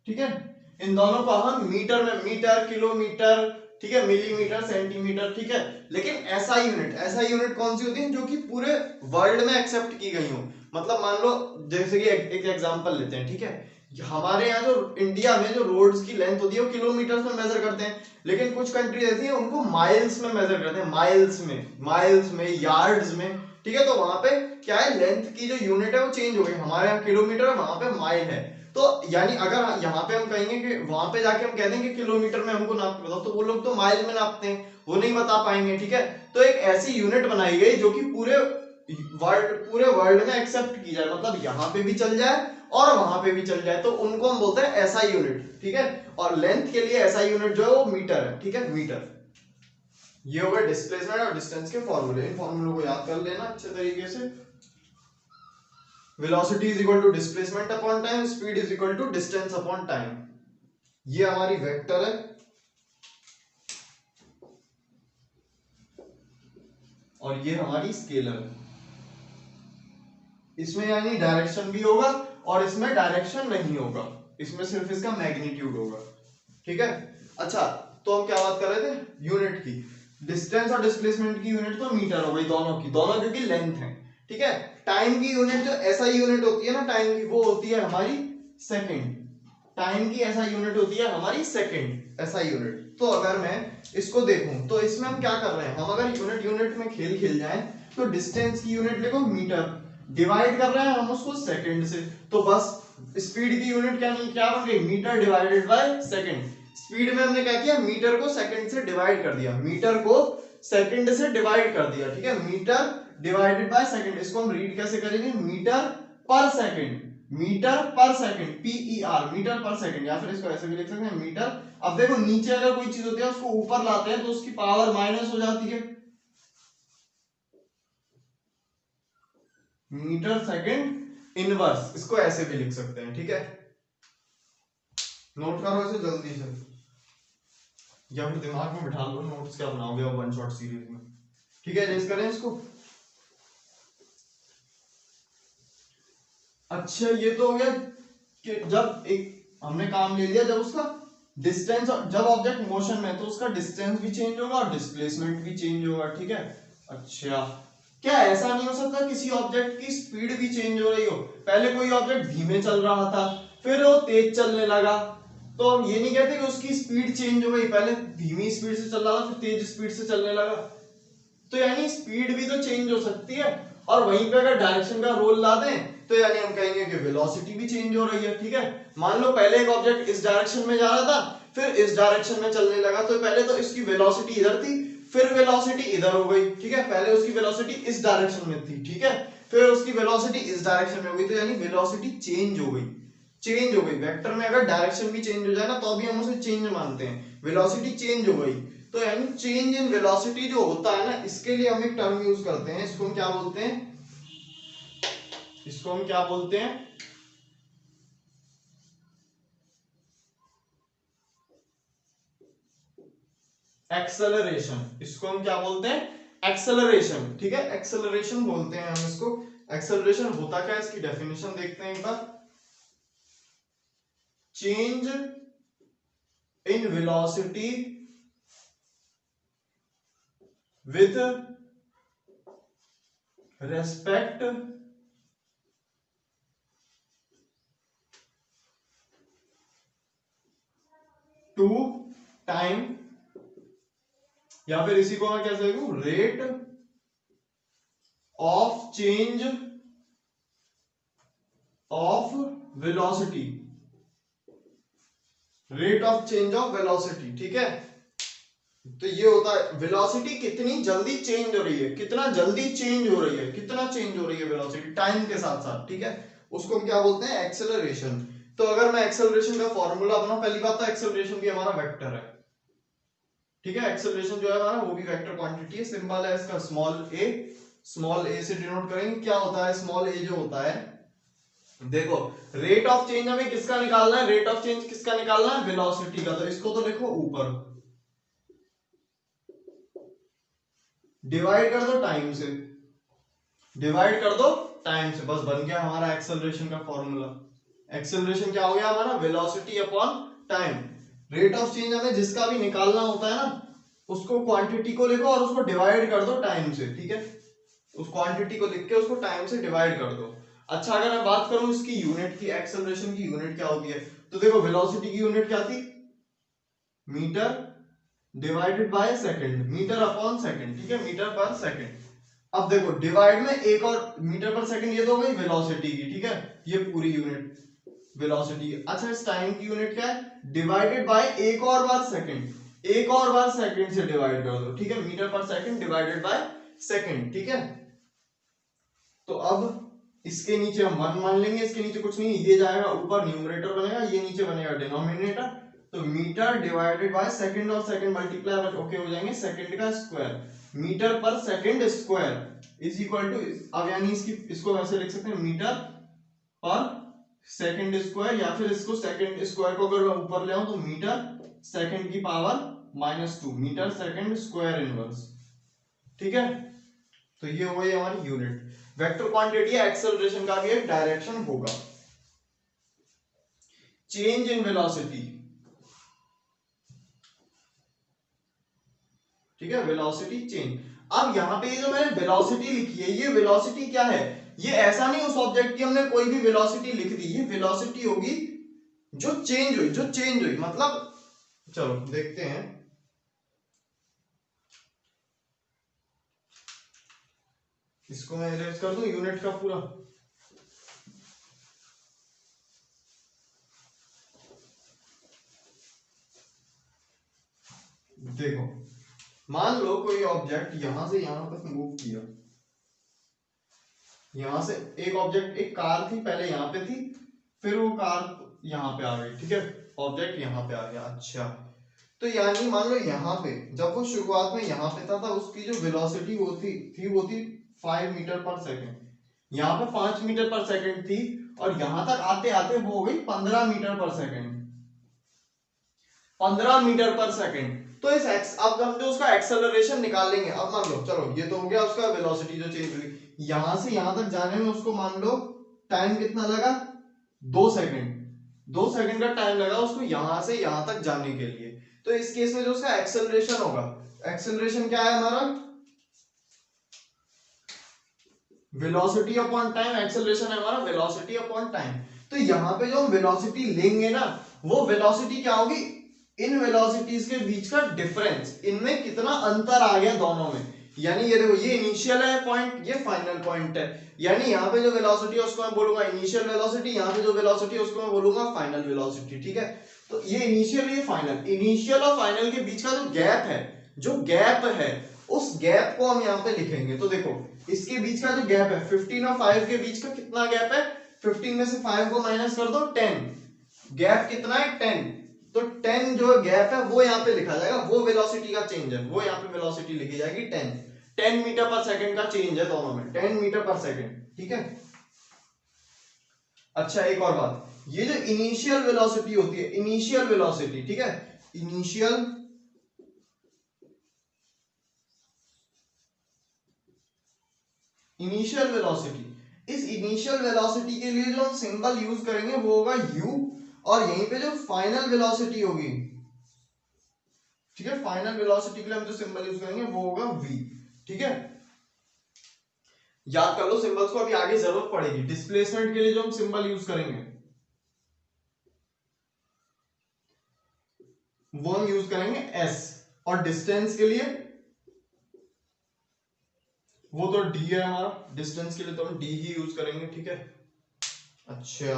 ठीक है। इन दोनों को हम मीटर में, मीटर, किलोमीटर, ठीक है, मिलीमीटर, सेंटीमीटर, ठीक है। लेकिन ऐसा यूनिट कौन सी होती है जो कि पूरे वर्ल्ड में एक्सेप्ट की गई हो। मतलब मान लो, जैसे कि एक एग्जांपल लेते हैं, ठीक है, हमारे यहाँ जो इंडिया में जो रोड्स की लेंथ होती है वो किलोमीटर में मेजर करते हैं, लेकिन कुछ कंट्री ऐसी है उनको माइल्स में मेजर करते हैं, माइल्स में, यार्ड्स में, ठीक है। तो वहां पे क्या है, लेंथ की जो यूनिट है वो चेंज हो गई, हमारे यहाँ किलोमीटर है, वहां पे माइल है। तो यानी अगर यहाँ पे हम कहेंगे कि वहां पे जाके हम कह देंगे किलोमीटर में हमको नाप के बताओ, तो वो लोग तो माइल में नापते हैं, वो नहीं बता पाएंगे, ठीक है। तो एक ऐसी यूनिट बनाई गई जो कि पूरे वर्ल्ड में एक्सेप्ट की जाए, मतलब यहाँ पे भी चल जाए और वहां पे भी चल जाए, तो उनको हम बोलते हैं ऐसा यूनिट, ठीक है। और लेंथ के लिए ऐसा यूनिट जो है वो मीटर है, ठीक है, मीटर। ये हो गए डिस्प्लेसमेंट और डिस्टेंस के फॉर्मूले, इन फॉर्मूलों को याद कर लेना अच्छे तरीके से। Velocity is equal to displacement upon time, speed is equal to distance upon time. ये हमारी वेक्टर है और ये हमारी स्केलर है। इसमें यानी डायरेक्शन भी होगा और इसमें डायरेक्शन नहीं होगा, इसमें सिर्फ इसका मैग्नीट्यूड होगा, ठीक है। अच्छा, तो हम क्या बात कर रहे थे, यूनिट की। डिस्टेंस और डिस्प्लेसमेंट की यूनिट तो मीटर हो गई, दोनों की, दोनों क्योंकि लेंथ है, ठीक है। टाइम की यूनिट जो ऐसा यूनिट होती है ना टाइम की, वो होती है हमारी सेकंड। टाइम की ऐसा यूनिट होती है हमारी सेकंड, ऐसा यूनिट। तो अगर मैं इसको देखूं तो इसमें हम क्या कर रहे हैं, हम अगर यूनिट में खेल जाएं तो डिस्टेंस की यूनिट लिखो मीटर, डिवाइड कर रहे हैं हम उसको सेकंड से, तो बस स्पीड की यूनिट क्या बन गई, metre divided by second. Speed में हमने क्या किया, मीटर को सेकंड से डिवाइड कर दिया, मीटर को सेकंड से डिवाइड कर दिया, ठीक है, मीटर डिवाइडेड बाय सेकंड। इसको हम रीड कैसे करेंगे, मीटर पर सेकंड, मीटर पर सेकंड, PER, मीटर पर सेकंड, या फिर इसको ऐसे भी लिख सकते हैं मीटर। अब देखो नीचे अगर कोई चीज होती है उसको ऊपर लाते हैं तो उसकी पावर माइनस हो जाती है, मीटर सेकंड इनवर्स, इसको ऐसे भी लिख सकते हैं, ठीक है। नोट करो इसे जल्दी से, या फिर दिमाग में बिठा लो नोट्स क्या बनाओगे अब वन शॉट सीरीज में, ठीक है। रेस करें इसको। अच्छा ये तो हो गया कि जब एक हमने काम ले लिया, जब उसका डिस्टेंस, जब ऑब्जेक्ट मोशन में है तो उसका डिस्टेंस भी चेंज होगा और डिस्प्लेसमेंट भी चेंज होगा, ठीक है। अच्छा क्या ऐसा नहीं हो सकता किसी ऑब्जेक्ट की स्पीड भी चेंज हो रही हो? पहले कोई ऑब्जेक्ट धीमे चल रहा था, फिर वो तेज चलने लगा, तो हम ये नहीं कहते कि उसकी स्पीड चेंज हो गई, पहले धीमी स्पीड से चल रहा था फिर तेज स्पीड से चलने लगा। तो यानी स्पीड भी तो चेंज हो सकती है, और वहीं पे अगर डायरेक्शन का रोल ला दें तो यानी हम कहेंगे कि वेलोसिटी भी चेंज हो रही है, ठीक है। मान लो पहले एक ऑब्जेक्ट इस डायरेक्शन में जा रहा था, फिर इस डायरेक्शन में चलने लगा, तो पहले तो इसकी वेलोसिटी इधर थी, फिर वेलोसिटी इधर हो गई, ठीक है। पहले उसकी वेलोसिटी इस डायरेक्शन में थी, ठीक है, फिर उसकी वेलोसिटी इस डायरेक्शन में हो गई, तो यानी वेलोसिटी चेंज हो गई, चेंज हो गई। वेक्टर में अगर डायरेक्शन भी चेंज हो जाए ना तो भी हम उसे चेंज मानते हैं, वेलोसिटी चेंज हो गई। तो यानी चेंज इन वेलोसिटी जो होता है ना, इसके लिए हम एक टर्म यूज करते हैं, इसको हम क्या बोलते हैं, इसको हम क्या बोलते हैं, एक्सेलरेशन। इसको हम क्या बोलते हैं, एक्सेलरेशन, ठीक है, एक्सेलरेशन बोलते हैं हम इसको। एक्सेलरेशन होता क्या है, इसकी डेफिनेशन देखते हैं एक बार। Change in velocity with respect to time, या फिर इसी को मैं क्या कहूं, rate of change of velocity, rate of change of velocity, ठीक है। तो ये होता है वेलोसिटी कितनी जल्दी चेंज हो रही है, कितना जल्दी चेंज हो रही है, कितना चेंज हो रही है वेलोसिटी टाइम के साथ साथ, ठीक है, उसको हम क्या बोलते हैं, एक्सेलरेशन। तो अगर मैं एक्सेलरेशन का फॉर्मूला बनाऊं, पहली बात तो एक्सेलरेशन भी हमारा वेक्टर है, ठीक है। एक्सेलरेशन जो है हमारा वो भी वेक्टर क्वांटिटी है, सिंबल है इसका स्मॉल ए से डिनोट करेंगे। क्या होता है स्मॉल ए जो होता है, देखो रेट ऑफ चेंज हमें किसका निकालना है, रेट ऑफ चेंज किसका निकालना है, वेलोसिटी का। तो इसको तो लिखो ऊपर, डिवाइड कर दो टाइम से, डिवाइड कर दो टाइम से, बस बन गया हमारा एक्सेलरेशन का फॉर्मूला। एक्सेलरेशन क्या हो गया हमारा, velocity upon time. Rate of change हमें जिसका भी निकालना होता है ना, उसको क्वांटिटी को लिखो और उसको डिवाइड कर दो टाइम से, ठीक है। उस क्वांटिटी को लिख के उसको टाइम से डिवाइड कर दो। अच्छा अगर मैं बात करूं इसकी यूनिट की, एक्सेलरेशन की यूनिट क्या होती है, तो देखो वेलोसिटी की यूनिट क्या थी, metre divided by second, metre upon second, ठीक है, मीटर पर सेकंड। अब देखो डिवाइड में एक और मीटर पर सेकंड, ये तो हो गई वेलोसिटी की, ठीक है, ये पूरी यूनिट वेलोसिटी। अच्छा इस टाइम की यूनिट क्या है, डिवाइडेड बाय एक और बार सेकंड, एक और बार सेकंड से डिवाइड कर दो, ठीक है, मीटर पर सेकंड डिवाइडेड बाय सेकंड, ठीक है। तो अब इसके नीचे हम 1 मान लेंगे, इसके नीचे कुछ नहीं, ये जाएगा ऊपर न्यूमरेटर बनेगा, ये नीचे बनेगा डिनोमिनेटर। तो मीटर डिवाइडेड बाय सेकंड और सेकंड मल्टीप्लाई ओके हो जाएंगे, सेकंड का स्क्वायर, मीटर पर second square is equal to, अब यानी इसको वैसे लिख सकते हैं, मीटर पर सेकंड स्क्वायर, या फिर इसको सेकंड स्क्वायर को अगर मैं ऊपर ले आऊं तो मीटर सेकंड की power -2, metre second square inverse, ठीक है। तो ये हो गई हमारी यूनिट। वेक्टर क्वांटिटी एक्सेलरेशन का भी एक डायरेक्शन होगा। चेंज इन वेलोसिटी, ठीक है, वेलोसिटी चेंज। अब यहां पे जो मैंने वेलोसिटी लिखी है, ये वेलोसिटी क्या है, ये ऐसा नहीं उस ऑब्जेक्ट की हमने कोई भी वेलोसिटी लिख दी, ये वेलोसिटी होगी जो चेंज हुई, जो चेंज हुई, मतलब चलो देखते हैं, इसको मैं इरेज कर दूं यूनिट का पूरा। देखो मान लो कोई ऑब्जेक्ट यहां से यहां तक मूव किया, यहां से एक ऑब्जेक्ट, एक कार थी पहले यहां पे थी, फिर वो कार यहां पे आ गई, ठीक है, ऑब्जेक्ट यहां पे आ गया। अच्छा तो यानी मान लो यहां पे जब वो शुरुआत में यहां पे था उसकी जो वेलोसिटी वो थी 5 मीटर पर सेकंड, यहाँ पे 5 मीटर पर सेकंड थी और यहां तक आते आते वो हो गई 15 मीटर पर सेकंड। 15 मीटर पर सेकंड। तो इस अब हम जो उसका एक्सेलरेशन निकालेंगे, अब मान लो चलो ये तो हो गया उसका वेलोसिटी जो चेंज हुई, यहां से यहां तक जाने में उसको मान लो टाइम कितना लगा, 2 सेकंड। 2 सेकंड का टाइम लगा उसको यहां से यहां तक जाने के लिए। तो इस केस में जो उसका एक्सेलरेशन होगा, एक्सेलरेशन क्या है हमारा, वेलोसिटी अपॉन टाइम। एक्सेलरेशन है हमारा वेलोसिटी अपॉन टाइम। तो यहां पे जो हम वेलोसिटी लेंगे ना, वो वेलोसिटी क्या होगी, इन वेलोसिटीज के बीच का डिफरेंस, इनमें कितना अंतर आ गया दोनों में। यानी ये देखो, ये इनिशियल है पॉइंट, ये फाइनल पॉइंट है। यानी यहाँ पे जो वेलोसिटी है उसको मैं बोलूंगा इनिशियल वेलोसिटी, यहाँ पे जो वेलोसिटी है उसको मैं बोलूंगा फाइनल वेलोसिटी। ठीक है, तो ये इनिशियल, ये फाइनल। इनिशियल और फाइनल के बीच का जो गैप है, जो गैप है, उस गैप को हम यहाँ पे लिखेंगे। तो देखो इसके बीच का जो गैप है 15 और 5 के बीच का कितना गैप है, 15 में से 5 को माइनस कर दो 10, गैप कितना है 10। तो 10 जो गैप है वो यहाँ पे लिखा जाएगा, वो वेलोसिटी का चेंज है, वो यहाँ पे वेलोसिटी लिखी जाएगी 10 मीटर पर सेकंड का चेंज है दोनों में, 10 मीटर पर सेकंड। ठीक है, अच्छा एक और बात, ये जो इनिशियल वेलोसिटी होती है, इनिशियल वेलोसिटी, ठीक है, इनिशियल इनिशियल वेलोसिटी, इस इनिशियल वेलोसिटी के लिए जो हम सिंबल यूज करेंगे वो होगा u, और यहीं पे जो फाइनल वेलोसिटी होगी, ठीक है, फाइनल वेलोसिटी के लिए हम जो सिंबल यूज करेंगे वो होगा v। ठीक है, याद कर लो सिंबल्स को, अभी आगे जरूरत पड़ेगी। डिस्प्लेसमेंट के लिए जो हम सिंबल यूज करेंगे वो हम यूज करेंगे s, और डिस्टेंस के लिए वो तो d है हमारा, डिस्टेंस के लिए तो हम d ही यूज करेंगे। ठीक है, अच्छा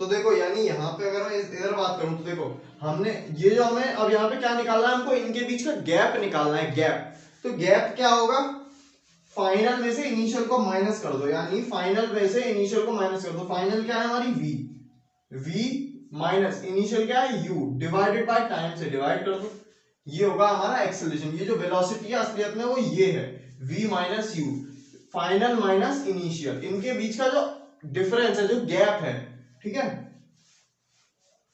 तो देखो यानी यहाँ पे अगर मैं इधर बात करूं तो देखो हमने ये जो हमें अब यहाँ पे क्या निकालना है, हमको इनके बीच का गैप निकालना है, गैप। तो गैप क्या होगा, फाइनल में से इनिशियल को माइनस कर दो, यानी फाइनल में से इनिशियल को माइनस कर दो। फाइनल क्या है हमारी v माइनस इनिशियल क्या है u, डिवाइडेड बाय टाइम से डिवाइड कर दो, ये होगा हमारा एक्सेलरेशन। ये जो वेलोसिटी है असलियत में वो ये है, v minus u, final minus initial, इनके बीच का जो डिफरेंस है, जो गैप है। ठीक है,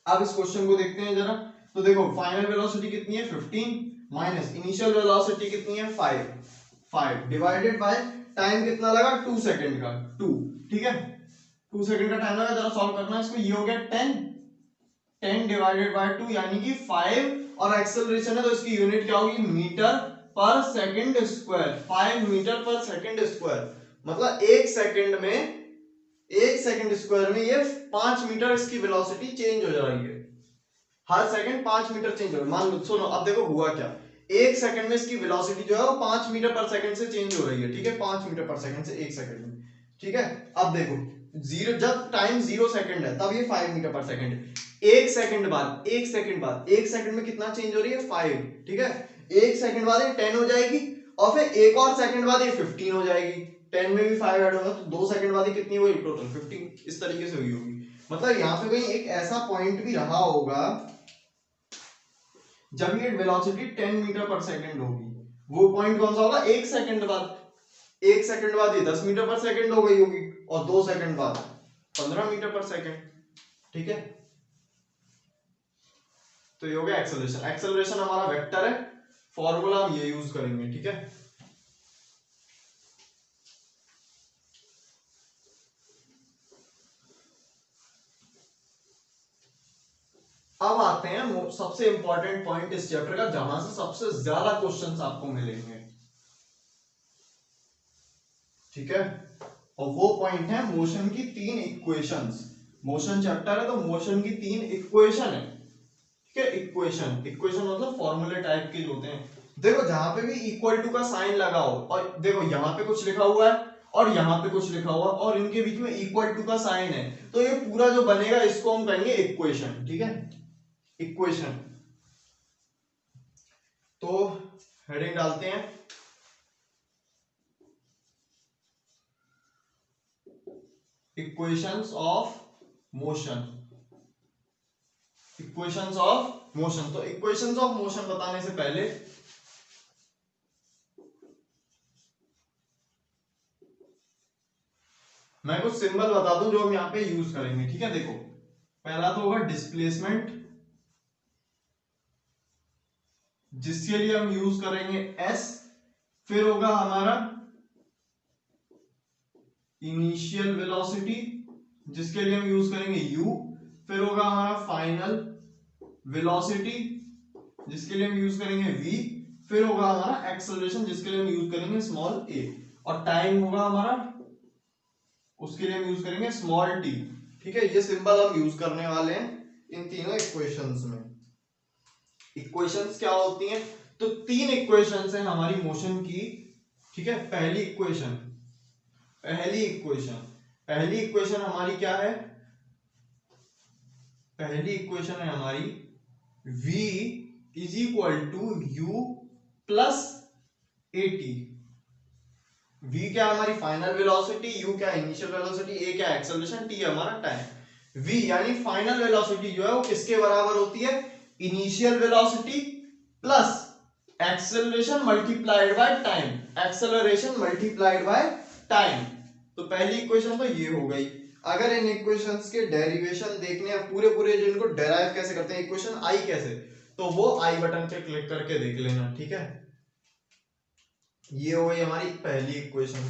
अब इस क्वेश्चन को देखते हैं जरा। तो देखो फाइनल वेलोसिटी कितनी है 15 माइनस इनिशियल वेलोसिटी कितनी है 5 डिवाइडेड बाय टाइम कितना लगा 2 सेकंड का 2। ठीक है, 2 सेकंड का टाइम लगा, जरा सॉल्व करना है इसको। ये हो गया 10 डिवाइडेड बाय 2 यानी कि 5, और एक्सेलरेशन है तो इसकी यूनिट क्या होगी, मीटर पर सेकंड स्क्वायर। 5 मीटर पर सेकंड स्क्वायर, मतलब एक सेकंड में, एक सेकंड स्क्वायर में ये 5 मीटर इसकी वेलोसिटी चेंज हो जा रही है। हर सेकंड 5 मीटर चेंज हो रहा है। मान लो, सुनो अब देखो हुआ क्या, एक सेकंड में इसकी वेलोसिटी जो है वो 5 मीटर पर सेकंड से चेंज हो रही है। ठीक है, 5 मीटर पर सेकंड से एक सेकंड में। ठीक है, अब देखो जीरो, जब टाइम 0 सेकंड है तब ये 5 मीटर पर सेकंड है। एक सेकंड बाद, एक सेकंड बाद, एक सेकंड में कितना चेंज हो रही है 5। ठीक है, एक सेकंड बाद ये 10 हो जाएगी, और फिर एक और सेकंड बाद ये 15 हो जाएगी। 10 में भी 5 ऐड होगा तो 2 सेकंड बाद ये कितनी हुई टोटल 15। इस तरीके से हुई होगी। मतलब यहाँ पे कहीं एक ऐसा पॉइंट भी रहा होगा जब ये वेलोसिटी 10 मीटर पर सेकंड होगी। वो पॉइंट कौन सा होगा, एक सेकंड बाद। एक सेकंड बाद ये 10 मीटर पर सेकंड हो गई होगी, और 2 सेकंड बाद 15 मीटर पर सेकंड। ठीक है, तो ये हो गया एक्सेलरेशन। एक्सेलरेशन हमारा वेक्टर है, फॉर्मूला हम ये यूज करेंगे। ठीक है, अब आते हैं सबसे इंपॉर्टेंट पॉइंट इस चैप्टर का, जहां से सबसे ज्यादा क्वेश्चंस आपको मिलेंगे। ठीक है, और वो पॉइंट है मोशन की 3 इक्वेशंस। मोशन चैप्टर है तो मोशन की 3 इक्वेशन है। ठीक है, इक्वेशन, इक्वेशन मतलब फॉर्मूले टाइप के जो होते हैं। देखो जहां पे भी इक्वल टू का साइन लगा हो, और देखो यहां पे कुछ लिखा हुआ है और यहां पे कुछ लिखा हुआ है, और इनके बीच में इक्वल टू का साइन है, तो ये पूरा जो बनेगा इसको हम कहेंगे इक्वेशन। ठीक है, इक्वेशन। तो हेडिंग डालते हैं, equations of motion. Equations of motion. तो इक्वेशंस ऑफ मोशन बताने से पहले मैं कुछ सिंबल बता दूं जो हम यहाँ पे यूज करेंगे, ठीक है। देखो पहला तो होगा डिस्प्लेसमेंट, जिसके लिए हम यूज करेंगे एस। फिर होगा हमारा इनिशियल वेलोसिटी, जिसके लिए हम यूज करेंगे यू। फिर होगा हमारा फाइनल वेलोसिटी, जिसके लिए हम यूज करेंगे v। फिर होगा हमारा एक्सेलरेशन, जिसके लिए हम यूज करेंगे स्मॉल a। और टाइम होगा हमारा, उसके लिए हम यूज करेंगे स्मॉल t, ठीक है। ये सिंबल हम यूज करने वाले हैं इन तीनों इक्वेशंस में। इक्वेशंस क्या होती हैं? तो तीन इक्वेशंस हैं हमारी मोशन की, ठीक है। पहली इक्वेशन हमारी क्या है? पहली इक्वेशन है हमारी v is equal to u plus at। v क्या है हमारी फाइनल वेलोसिटी, u क्या इनिशियल वेलोसिटी, a क्या एक्सेलरेशन, t हमारा टाइम। v यानी फाइनल वेलोसिटी जो है वो किसके बराबर होती है? Initial velocity plus acceleration multiplied by time, acceleration multiplied by time. तो पहली इक्वेशन तो ये हो गई। अगर इन इक्वेशंस के डेरिवेशन देखने हैं पूरे पूरे, जिनको डेराइव कैसे करते हैं इक्वेशन आई कैसे, तो वो आई बटन पे क्लिक करके देख लेना, ठीक है। ये हो गई हमारी पहली इक्वेशन।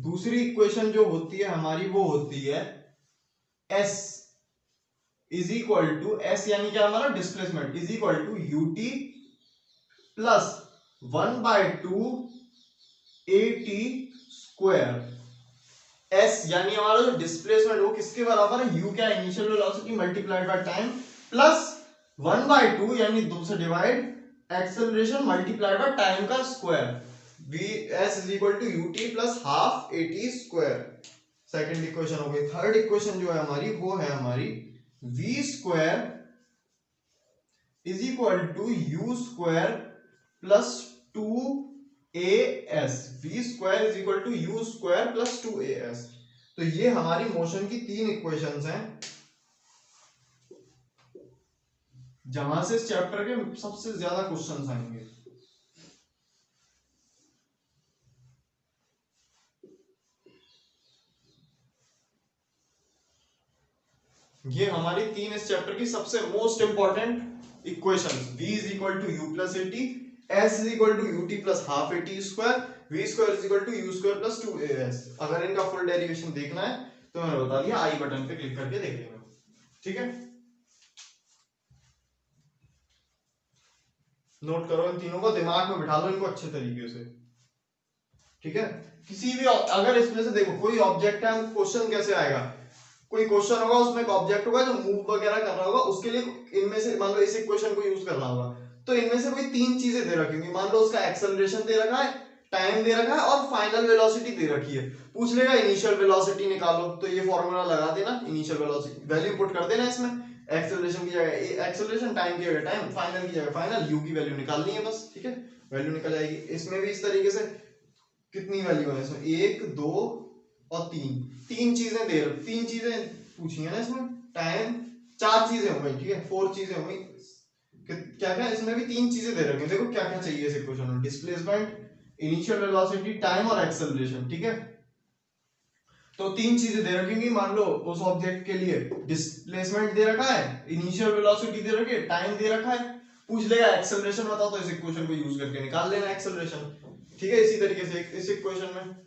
दूसरी इक्वेशन जो होती है हमारी वो होती है s is equal to, s यानी क्या हमारा displacement, is equal to u t plus 1/2 at square. s यानी हमारा जो डिस्प्लेसमेंट वो किसके बराबर है? u क्या initial velocity multiplied by time plus 1/2 यानी 2 से divide acceleration multiplied by time का square. v s is equal to ut plus half at square. Second equation हो गई। थर्ड इक्वेशन जो है हमारी वो है हमारी v square is equal to u square plus 2as। v square is equal to u square plus 2as। तो ये हमारी मोशन की तीन इक्वेशंस हैं, जहां से इस चैप्टर के सबसे ज्यादा क्वेश्चंस आएंगे। ये हमारी तीन इस चैप्टर की सबसे most important equations. v is equal to u plus at, s is equal to ut plus half at square, v square is equal to u square plus 2as। अगर इनका फुल डेरिवेशन देखना है तो मैंने बता दिया, आई बटन पे click करके देख लेना, ठीक है। नोट करो इन तीनों को, दिमाग में बिठा लो इनको अच्छे तरीके से, ठीक है। किसी भी अगर इसमें से देखो कोई ऑब्जेक्ट है, क्वेश्चन कैसे आएगा? कोई क्वेश्चन होगा उसमें एक ऑब्जेक्ट होगा जो मूव वगैरह कर रहा होगा, उसके लिए इनमें से मान लो इस इक्वेशन को यूज करना होगा, तो इनमें से कोई तीन चीजें दे रखी होंगी। मान लो उसका एक्सेलरेशन दे रखा है, टाइम दे रखा है और फाइनल वेलोसिटी दे रखी है। पूछ लेगा इनिशियल वेलोसिटी निकालो, तो ये फॉर्मूला लगा देना, इनिशियल वेलोसिटी वैल्यू पुट कर देना इसमें, एक्सेलरेशन की जगह एक्सेलरेशन, टाइम की जगह टाइम, फाइनल की जगह फाइनल, यू की वैल्यू निकालनी है बस, ठीक है। वैल्यू निकल जाएगी। इसमें भी इस तरीके से कितनी वैल्यू है इसमें, 1 2 और 3, तीन चीजें दे रही, तीन चीजें पूछी है ना इसमें, टाइम, चार चीजें हो गई, ठीक है, 4 चीजें हो गई। क्या क्या इसमें भी तीन चीजें दे रखी हैं। देखो क्या क्या चाहिए इस इक्वेशन में, डिस्प्लेसमेंट, इनिशियल वेलोसिटी, टाइम और एक्सेलरेशन, ठीक है। तो तीन चीजें दे रखेंगी। मान लो उस ऑब्जेक्ट के लिए डिस्प्लेसमेंट दे रखा है, इनिशियल वेलोसिटी दे रखी है, टाइम दे रखा है, पूछ लेगा एक्सेलरेशन बताओ, तो इस इक्वेशन को यूज करके निकाल लेना एक्सेलरेशन, ठीक है। इसी तरीके से इस इक्वेशन में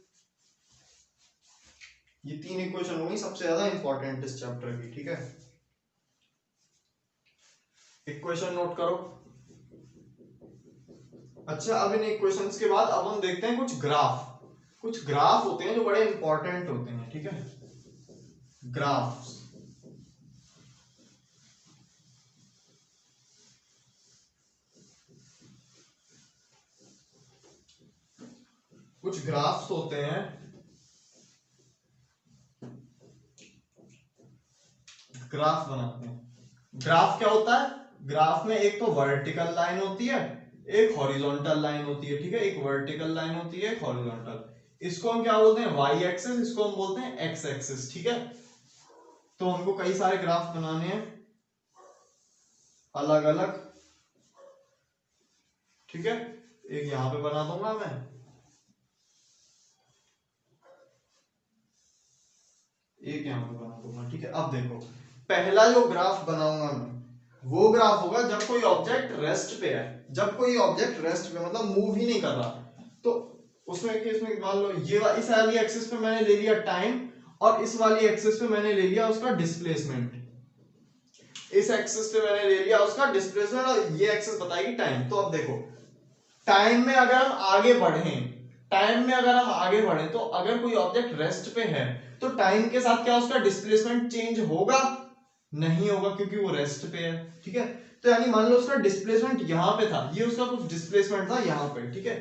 ये तीन इक्वेशन होंगी सबसे ज्यादा इंपॉर्टेंट इस चैप्टर की, ठीक है। इक्वेशन नोट करो। अच्छा, अब इन इक्वेशंस के बाद अब हम देखते हैं कुछ ग्राफ। कुछ ग्राफ होते हैं जो बड़े इंपॉर्टेंट होते हैं, ठीक है। ग्राफ्स, कुछ ग्राफ्स होते हैं, ग्राफ बनाते हैं। ग्राफ क्या होता है? ग्राफ में एक तो वर्टिकल लाइन होती है, एक हॉरिजॉन्टल लाइन होती है, ठीक है। एक वर्टिकल लाइन होती है, एक हॉरिजॉन्टल। इसको हम क्या बोलते हैं? वाई एक्सिस, इसको हम बोलते हैं एक्स एक्सिस, ठीक है। तो हमको कई सारे ग्राफ बनाने हैं अलग अलग, ठीक है। एक यहां पे बना दूंगा मैं, एक यहाँ पे बना दूंगा, ठीक है। अब देखो पहला जो ग्राफ बनाऊंगा मैं वो ग्राफ होगा जब कोई ऑब्जेक्ट रेस्ट पे है, जब कोई ऑब्जेक्ट रेस्ट पे मतलब मूव ही नहीं कर रहा, तो उसमें केस में मान लो ये इस वाली एक्सिस पे मैंने ले लिया टाइम और इस वाली एक्सिस पे मैंने ले लिया उसका डिस्प्लेसमेंट, इस एक्सिस पे मैंने ले लिया उसका डिस्प्लेसमेंट और ये एक्सिस बताएगी टाइम। तो अब देखो टाइम में अगर हम आगे बढ़े, टाइम में अगर हम आगे बढ़े तो अगर कोई ऑब्जेक्ट रेस्ट पे है तो टाइम के साथ क्या उसका डिस्प्लेसमेंट चेंज होगा? नहीं होगा, क्योंकि वो रेस्ट पे है, ठीक है। तो यानी मान लो उसका डिस्प्लेसमेंट यहां पे था, ये उसका कुछ डिस्प्लेसमेंट था यहां पे, ठीक है।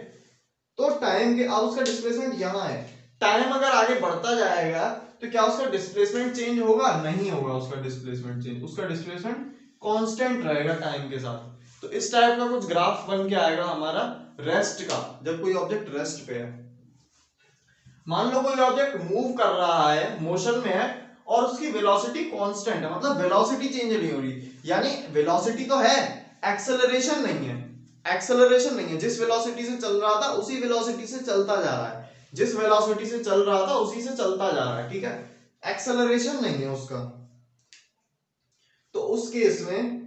तो टाइम के अब उसका डिस्प्लेसमेंट यहां है, टाइम अगर आगे बढ़ता जाएगा तो क्या उसका डिस्प्लेसमेंट चेंज होगा? नहीं होगा उसका डिस्प्लेसमेंट चेंज, उसका डिस्प्लेसमेंट कांस्टेंट रहेगा टाइम के साथ। तो इस टाइप का कुछ ग्राफ बन के आएगा हमारा रेस्ट का, जब कोई ऑब्जेक्ट रेस्ट पे है। मान लो कोई ऑब्जेक्ट मूव कर रहा है, मोशन में है और उसकी वेलोसिटी कांस्टेंट है, मतलब वेलोसिटी चेंज नहीं हो रही, यानी वेलोसिटी तो है, एक्सेलरेशन नहीं है, एक्सेलरेशन नहीं है, जिस वेलोसिटी से चल रहा था उसी वेलोसिटी से चलता जा रहा है, जिस वेलोसिटी से चल रहा था उसी से चलता जा रहा है, ठीक है। एक्सेलरेशन नहीं है उसका। तो उस केस में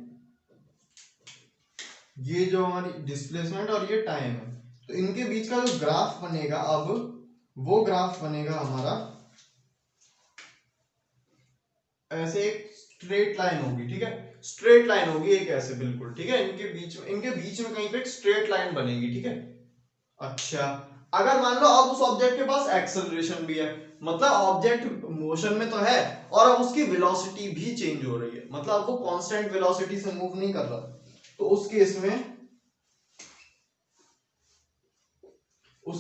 ये जो हमारी डिस्प्लेसमेंट और ये टाइम है, तो इनके बीच का जो ग्राफ बनेगा अब वो ग्राफ बनेगा हमारा ऐसे, एक स्ट्रेट लाइन होगी, ठीक है, स्ट्रेट लाइन होगी एक ऐसे बिल्कुल, ठीक है। इनके बीच में कहीं पे एक स्ट्रेट लाइन बनेगी, ठीक है। अच्छा अगर मान लो अब उस ऑब्जेक्ट के पास एक्सेलरेशन भी है, मतलब ऑब्जेक्ट मोशन में तो है और अब उसकी वेलोसिटी भी चेंज हो रही है, मतलब अब वो कांस्टेंट वेलोसिटी से मूव नहीं कर रहा, तो उस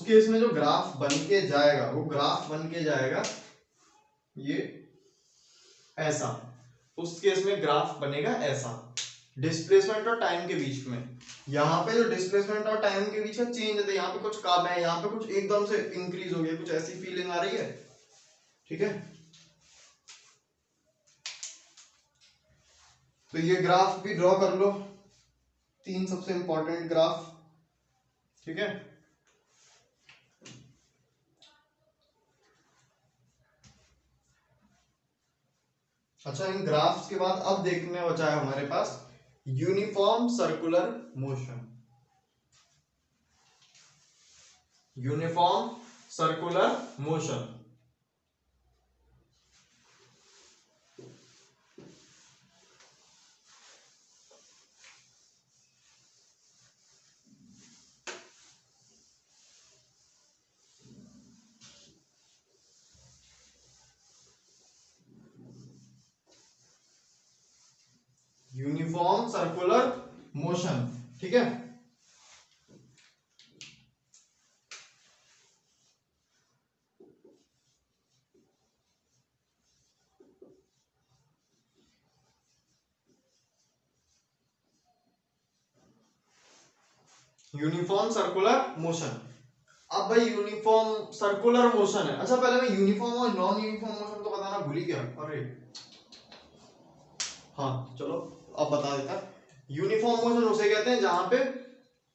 केस में जो ग्राफ बन के जाएगा वो ग्राफ बन के जाएगा ये ऐसा, उस केस में ग्राफ बनेगा ऐसा, डिस्प्लेसमेंट और टाइम के बीच में। यहाँ पे जो डिस्प्लेसमेंट और टाइम के बीच का चेंज है, यहाँ पे कुछ कम है, यहाँ पे कुछ एकदम से इंक्रीज हो गया, कुछ ऐसी फीलिंग आ रही है, ठीक है। तो ये ग्राफ भी ड्रॉ कर लो, 3 सबसे इंपॉर्टेंट ग्राफ, ठीक है। अच्छा इन ग्राफ्स के बाद अब देखने बचा है हमारे पास uniform circular motion, uniform circular motion. Uniform circular motion, ठीक है। Uniform circular motion. अब भाई यूनिफॉर्म सर्कुलर मोशन है, अच्छा पहले मैं यूनिफॉर्म और नॉन यूनिफॉर्म मोशन को बताना भूल ही गया, अरे हाँ चलो अब बता देता। यूनिफॉर्म मोशन उसे कहते हैं जहां पे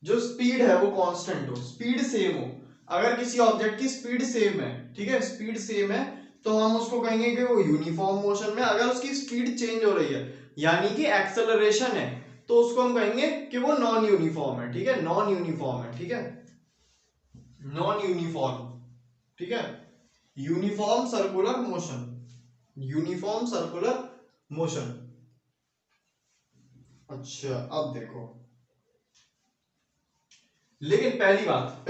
जो स्पीड है वो कांस्टेंट हो, स्पीड सेम हो। अगर किसी ऑब्जेक्ट की स्पीड सेम है, ठीक है, स्पीड सेम है तो हम उसको कहेंगे कि वो यूनिफॉर्म मोशन में। अगर उसकी स्पीड चेंज हो रही है यानी कि एक्सेलरेशन है तो उसको हम कहेंगे कि वो नॉन यूनिफॉर्म है, ठीक है, नॉन यूनिफॉर्म है, ठीक है, नॉन यूनिफॉर्म, ठीक है। Uniform circular motion, uniform circular motion. अच्छा अब देखो, लेकिन पहली बात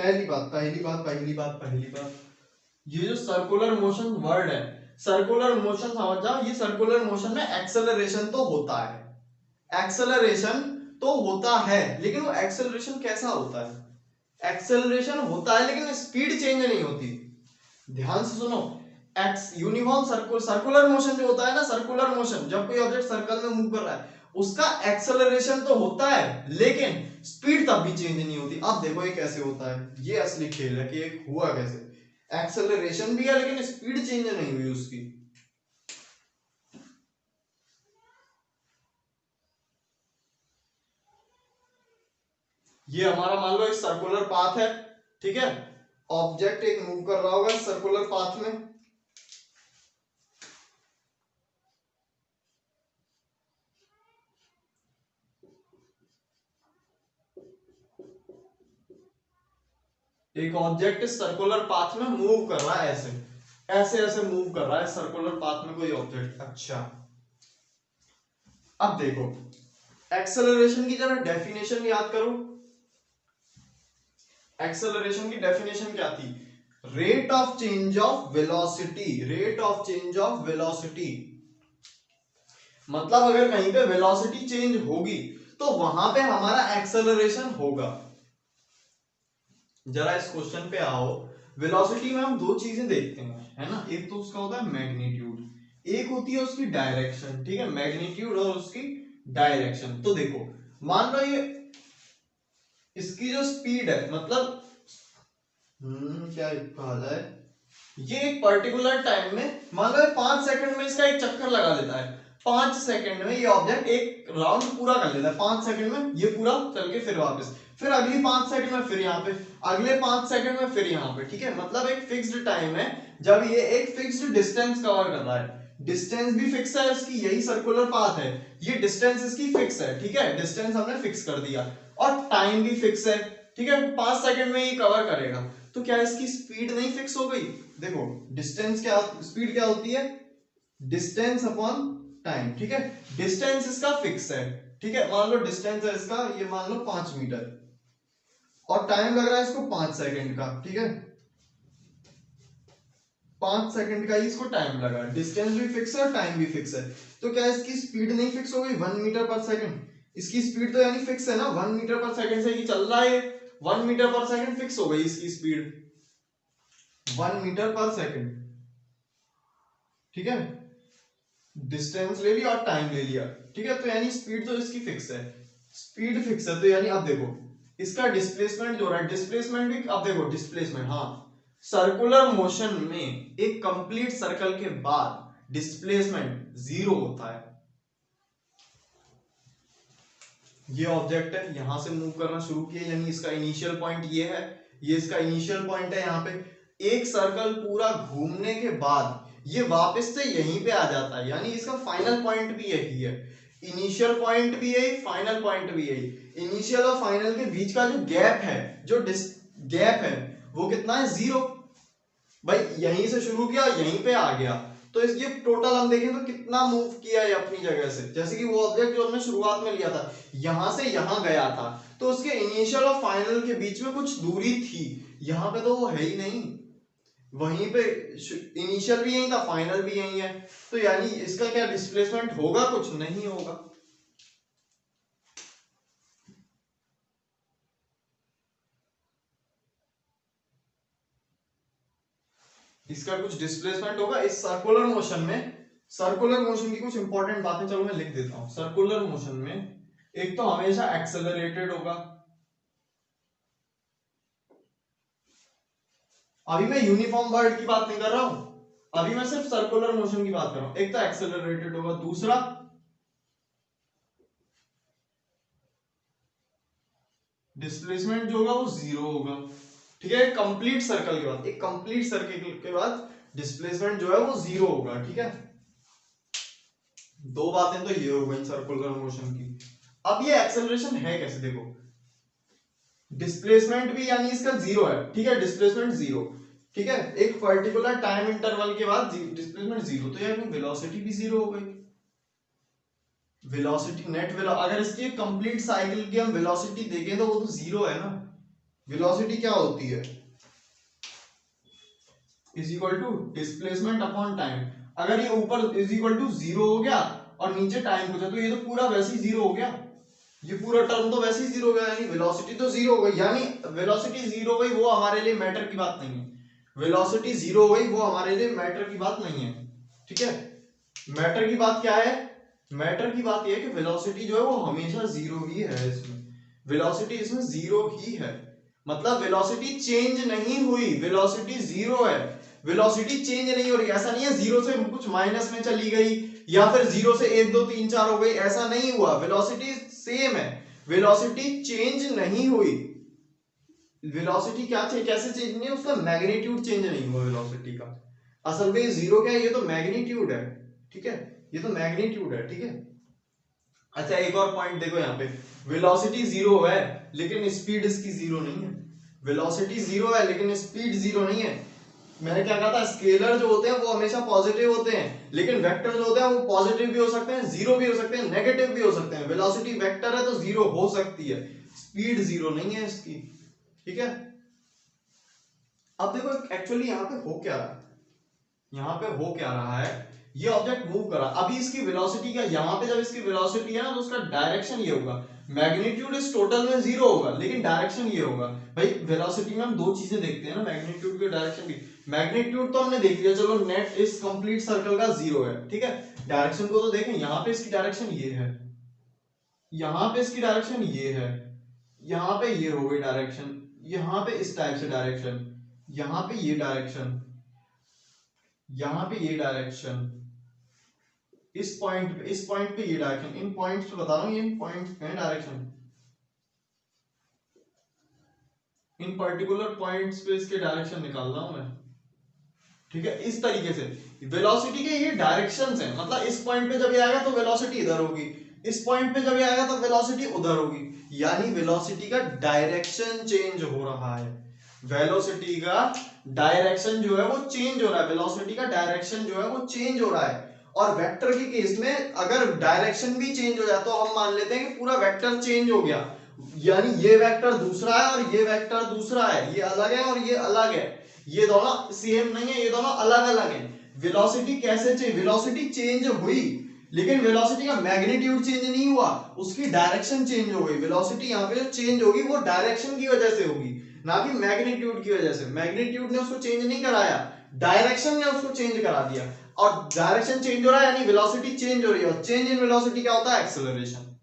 ये जो सर्कुलर मोशन वर्ड है, सर्कुलर मोशन समझ जाओ, ये सर्कुलर मोशन में एक्सेलरेशन तो होता है, एक्सेलरेशन तो होता है, लेकिन वो एक्सेलरेशन कैसा होता है? एक्सेलरेशन होता है लेकिन स्पीड चेंज नहीं होती। ध्यान से सुनो, एक्स यूनिफॉर्म सर्कुलर मोशन जो होता है ना, सर्कुलर मोशन जब कोई ऑब्जेक्ट सर्कल में मूव कर रहा है उसका एक्सेलरेशन तो होता है लेकिन स्पीड तब भी चेंज नहीं होती। अब देखो ये कैसे होता है, ये असली खेल है कि ये हुआ कैसे। एक्सेलरेशन भी है लेकिन स्पीड चेंज नहीं हुई उसकी। ये हमारा मान लो एक सर्कुलर पाथ है, ठीक है, ऑब्जेक्ट एक मूव कर रहा होगा सर्कुलर पाथ में, एक ऑब्जेक्ट इस सर्कुलर पाथ में मूव कर रहा है, ऐसे ऐसे ऐसे मूव कर रहा है सर्कुलर पाथ में कोई ऑब्जेक्ट। अच्छा, अब देखो एक्सेलरेशन की जरा डेफिनेशन याद करो। एक्सेलरेशन की डेफिनेशन क्या थी? Rate of change of velocity. Rate of change of velocity मतलब अगर कहीं पे वेलोसिटी चेंज होगी तो वहां पे हमारा एक्सेलरेशन होगा। जरा इस क्वेश्चन पे आओ। वेलोसिटी में हम दो चीजें देखते हैं, है ना, एक तो उसका होता है मैग्नीट्यूड, एक होती है उसकी डायरेक्शन। ठीक है, मैग्नीट्यूड और उसकी डायरेक्शन। तो देखो मान लो ये इसकी जो स्पीड है, मतलब क्या कहा जाए, ये एक पर्टिकुलर टाइम में मान लो 5 सेकंड में इसका एक चक्कर लगा लेता है। 5 सेकंड में ये ऑब्जेक्ट एक राउंड पूरा कर लेता है। 5 सेकंड में ये पूरा चल के फिर वापस, फिर अगली 5 सेकंड में फिर यहाँ पे, अगले 5 सेकंड में फिर यहाँ पे। ठीक है, मतलब एक फिक्स्ड टाइम है जब ये एक फिक्स्ड डिस्टेंस कवर कर रहा है। डिस्टेंस भी फिक्स है इसकी, यही सर्कुलर पाथ है, ये डिस्टेंस इसकी फिक्स है। ठीक है, डिस्टेंस हमने फिक्स कर दिया और टाइम भी फिक्स है। ठीक है, 5 सेकंड में ये कवर करेगा। तो क्या इसकी स्पीड नहीं फिक्स हो गई? देखो डिस्टेंस क्या, स्पीड क्या होती है? Distance upon time. ठीक है, डिस्टेंस इसका फिक्स है। ठीक है, मान लो डिस्टेंस है इसका, ये मान लो 5 मीटर और टाइम लग रहा है इसको 5 सेकंड का। ठीक है, 5 सेकंड का ही इसको टाइम लगा। डिस्टेंस भी फिक्स है और टाइम भी फिक्स है। तो क्या इसकी स्पीड नहीं फिक्स हो गई? 1 मीटर पर सेकंड। इसकी स्पीड तो यानी फिक्स है ना, 1 मीटर पर सेकंड से ही चल रहा है, 1 मीटर पर सेकंड फिक्स हो गई इसकी स्पीड, 1 मीटर पर सेकंड। ठीक है, डिस्टेंस ले लिया और टाइम ले लिया। ठीक है, तो यानी स्पीड तो इसकी फिक्स है, स्पीड फिक्स है। तो यानी अब देखो इसका डिस्प्लेसमेंट जो रहा है, डिस्प्लेसमेंट भी, अब देखो डिस्प्लेसमेंट, हाँ, सर्कुलर मोशन में एक कंप्लीट सर्कल के बाद डिस्प्लेसमेंट 0 होता है। ये ऑब्जेक्ट है, यहां से मूव करना शुरू किया, यानी इसका इनिशियल पॉइंट ये है, ये इसका इनिशियल पॉइंट है। यहाँ पे एक सर्कल पूरा घूमने के बाद ये वापस से यहीं पे आ जाता है, यानी इसका फाइनल पॉइंट भी यही है। इनिशियल पॉइंट भी यही, फाइनल पॉइंट भी यही। इनिशियल और फाइनल के बीच का जो गैप है, जो गैप है वो कितना है? 0। भाई यहीं से शुरू किया, यहीं पे आ गया, तो ये टोटल हम देखें तो कितना मूव किया है अपनी जगह से। जैसे कि वो ऑब्जेक्ट जो हमने शुरुआत में लिया था, यहां से यहां गया था, तो उसके इनिशियल और फाइनल के बीच में कुछ दूरी थी। यहां पे तो वो है ही नहीं, वहीं पे इनिशियल भी यही था, फाइनल भी यही है। तो यानी इसका क्या डिस्प्लेसमेंट होगा? कुछ नहीं होगा। इसका कुछ डिस्प्लेसमेंट होगा इस सर्कुलर मोशन में। सर्कुलर मोशन की कुछ इंपॉर्टेंट बातें चलो मैं लिख देता हूं। सर्कुलर मोशन में एक तो हमेशा एक्सेलरेटेड होगा। अभी मैं यूनिफॉर्म वर्ड की बात नहीं कर रहा हूं, अभी मैं सिर्फ सर्कुलर मोशन की बात कर रहा हूं। एक तो एक्सेलरेटेड होगा, दूसरा डिस्प्लेसमेंट जो होगा वो 0 होगा। ठीक है, एक कंप्लीट सर्कल के बाद, एक कंप्लीट सर्कल के बाद डिस्प्लेसमेंट जो है वो 0 होगा। ठीक है, दो बातें तो ये हो गई सर्कुलर मोशन की। अब ये एक्सेलरेशन है कैसे? देखो डिस्प्लेसमेंट भी यानी इसका 0 है। ठीक है, डिस्प्लेसमेंट 0। ठीक है, एक पर्टिकुलर टाइम इंटरवल के बाद डिस्प्लेसमेंट 0, तो यानी वेलोसिटी भी 0 हो गई। वेलोसिटी नेट अगर इसकी कंप्लीट साइकिल की हम वेलोसिटी देखें तो वो तो 0 है ना। वेलोसिटी क्या होती है? Is equal to displacement upon time. अगर ये ऊपर इज इक्वल टू 0 हो गया और नीचे टाइम पूछा तो ये तो पूरा वैसे ही 0 हो गया, ये पूरा टर्म तो वैसे ही 0 हो गया, यानी वेलोसिटी तो 0 हो गई। यानी वेलोसिटी 0 हो गई वो हमारे लिए मैटर की बात नहीं है। वेलोसिटी 0 हो गई वो हमारे लिए मैटर की बात नहीं है। ठीक है, मैटर की बात क्या है? मैटर की बात यह है कि वेलोसिटी जो है वो हमेशा 0 ही है। इसमें वेलोसिटी इसमें 0 ही है, मतलब वेलोसिटी चेंज नहीं हुई, वेलोसिटी 0 है। वेलोसिटी चेंज नहीं हो रही, ऐसा नहीं है 0 से कुछ माइनस में चली गई या फिर 0 से 1 2 3 4 हो गई, ऐसा नहीं हुआ। वेलोसिटी सेम है, वेलोसिटी चेंज नहीं हुई। वेलोसिटी क्या चेंज, कैसे चेंज नहीं है? उसका मैग्नीट्यूड चेंज नहीं हुआ वेलोसिटी का। असल में 0 क्या है? ये तो मैग्नीट्यूड है। ठीक है, ये तो मैग्नीट्यूड है। ठीक है, अच्छा एक और पॉइंट देखो यहाँ पे, वेलोसिटी 0 है लेकिन स्पीड इसकी 0 नहीं है। वेलोसिटी जीरो है लेकिन स्पीड जीरो नहीं है। मैंने क्या कहा था, स्केलर जो होते हैं वो हमेशा पॉजिटिव होते हैं, लेकिन वेक्टर जो होते हैं वो पॉजिटिव भी हो सकते हैं, जीरो भी हो सकते हैं, नेगेटिव भी हो सकते हैं। वेलोसिटी वेक्टर है तो जीरो हो सकती है, स्पीड जीरो नहीं है इसकी, ठीक है। अब देखो एक्चुअली यहाँ पे हो क्या रहा है, यहाँ पे हो क्या रहा है, ये ऑब्जेक्ट मूव कर रहा है। अभी इसकी वेलोसिटी क्या, यहाँ पे जब इसकी वेलोसिटी है ना तो उसका डायरेक्शन ये होगा, मैग्नीट्यूड इस टोटल में जीरो होगा लेकिन डायरेक्शन ये होगा। भाई वेलोसिटी में हम दो चीजें देखते हैं ना, मैग्नीट्यूड की डायरेक्शन भी। मैग्नीट्यूड तो हमने देख लिया, चलो नेट इस कंप्लीट सर्कल का जीरो है, ठीक है। डायरेक्शन को तो देखें, यहाँ पे इसकी डायरेक्शन ये है, यहाँ पे इसकी डायरेक्शन ये है, यहाँ पे ये हो गई डायरेक्शन, यहाँ पे इस टाइप से डायरेक्शन, यहाँ पे ये डायरेक्शन, यहाँ पे ये डायरेक्शन, इस पॉइंट पे ये डायरेक्शन। इन पॉइंट्स पे बता रहा हूँ, इन पॉइंट्स पे डायरेक्शन, इन पर्टिकुलर पॉइंट्स पे इसके डायरेक्शन निकाल रहा हूं मैं, ठीक है। इस तरीके से वेलोसिटी के ये डायरेक्शंस हैं, मतलब इस पॉइंट पे जब ये आएगा तो वेलोसिटी इधर होगी, इस पॉइंट पे जब ये आएगा तो वेलोसिटी उधर होगी, यानी वेलोसिटी का डायरेक्शन चेंज हो रहा है। वेलोसिटी का डायरेक्शन जो है वो चेंज हो रहा है, वेलोसिटी का डायरेक्शन जो है वो चेंज हो रहा है। और वेक्टर के केस में अगर डायरेक्शन भी चेंज हो जाए तो हम मान लेते हैं कि पूरा वेक्टर चेंज हो गया, यानी ये वेक्टर दूसरा है और ये वेक्टर दूसरा है, ये अलग है और ये अलग है, ये दोनों सेम नहीं है, ये दोनों अलग अलग है। वेलोसिटी कैसे चेंज, वेलोसिटी चेंज हुई लेकिन वेलोसिटी का मैग्नीट्यूड चेंज नहीं हुआ, उसकी डायरेक्शन चेंज हो गई। वेलोसिटी यहाँ पे जो चेंज होगी वो डायरेक्शन की वजह से होगी, ना कि मैग्नीट्यूड की वजह से। मैग्नीट्यूड ने उसको चेंज नहीं कराया, डायरेक्शन ने उसको चेंज करा दिया। और डायरेक्शन चेंज हो रहा है यानी वेलोसिटी चेंज हो रही है, और चेंज इन वेलोसिटी क्या होता है, एक्सेलरेशन।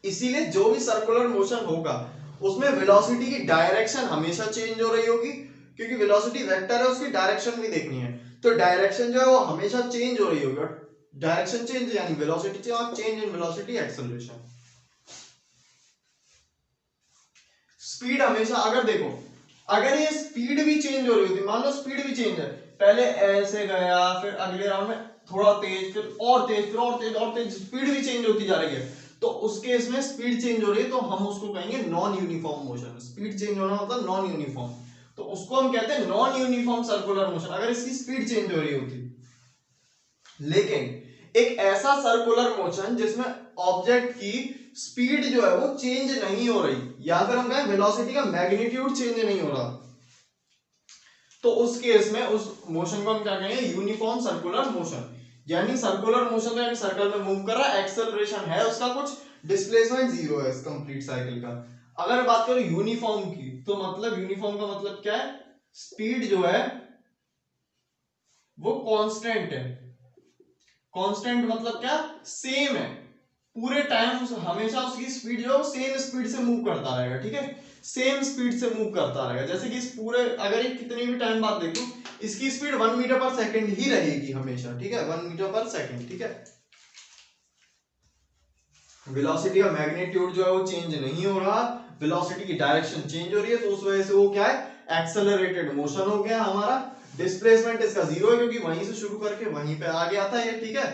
इसीलिए जो भी सर्कुलर मोशन होगा उसमें वेलोसिटी की डायरेक्शन हमेशा चेंज हो रही होगी, क्योंकि वेलोसिटी वेक्टर है, उसकी डायरेक्शन भी देखनी है, तो डायरेक्शन जो है वो हमेशा चेंज हो रही होगी। डायरेक्शन चेंज यानी velocity change in velocity acceleration. Speed हमेशा, अगर देखो अगर ये स्पीड भी चेंज हो रही होती, मान लो स्पीड भी चेंज है, पहले ऐसे गया फिर अगले राउंड में थोड़ा तेज, फिर और तेज, फिर और तेज और तेज, स्पीड भी चेंज होती जा रही है, तो उस केस में स्पीड चेंज हो रही है तो हम उसको कहेंगे non uniform motion. Speed change होना मतलब नॉन यूनिफॉर्म, तो उसको हम कहते हैं नॉन यूनिफॉर्म सर्कुलर मोशन, अगर इसकी स्पीड चेंज हो रही होती। लेकिन एक ऐसा सर्कुलर मोशन जिसमें ऑब्जेक्ट की स्पीड जो है वो चेंज नहीं हो रही, या फिर हम कहें वेलोसिटी का मैग्नीट्यूड चेंज नहीं हो रहा, तो उस केस में उस मोशन को हम क्या कहेंगे, यूनिफॉर्म सर्कुलर मोशन। यानी सर्कुलर मोशन यानी सर्कल में मूव कर रहा है, एक्सेलरेशन है उसका कुछ, डिस्प्लेसमेंट जीरो है इस कंप्लीट साइकिल का। अगर बात करें यूनिफॉर्म की, तो मतलब यूनिफॉर्म का मतलब क्या है, स्पीड जो है वो कांस्टेंट है। कांस्टेंट मतलब क्या, सेम है पूरे टाइम, हमेशा उसकी स्पीड जो है सेम स्पीड से मूव करता रहेगा, ठीक है, सेम स्पीड से मूव करता रहेगा। जैसे कि इस पूरे, अगर ये कितनी भी टाइम बाद देखो, इसकी स्पीड 1 मीटर पर सेकंड ही रहेगी हमेशा, ठीक है, 1 मीटर पर सेकंड, ठीक है। वेलोसिटी का मैग्नीट्यूड जो है वो चेंज नहीं हो रहा, वेलोसिटी की डायरेक्शन चेंज हो रही है, तो उस वजह से वो क्या है, एक्सेलरेटेड मोशन हो गया हमारा। डिस्प्लेसमेंट इसका जीरो है क्योंकि वहीं से शुरू करके वहीं पे आ गया था ये, ठीक है,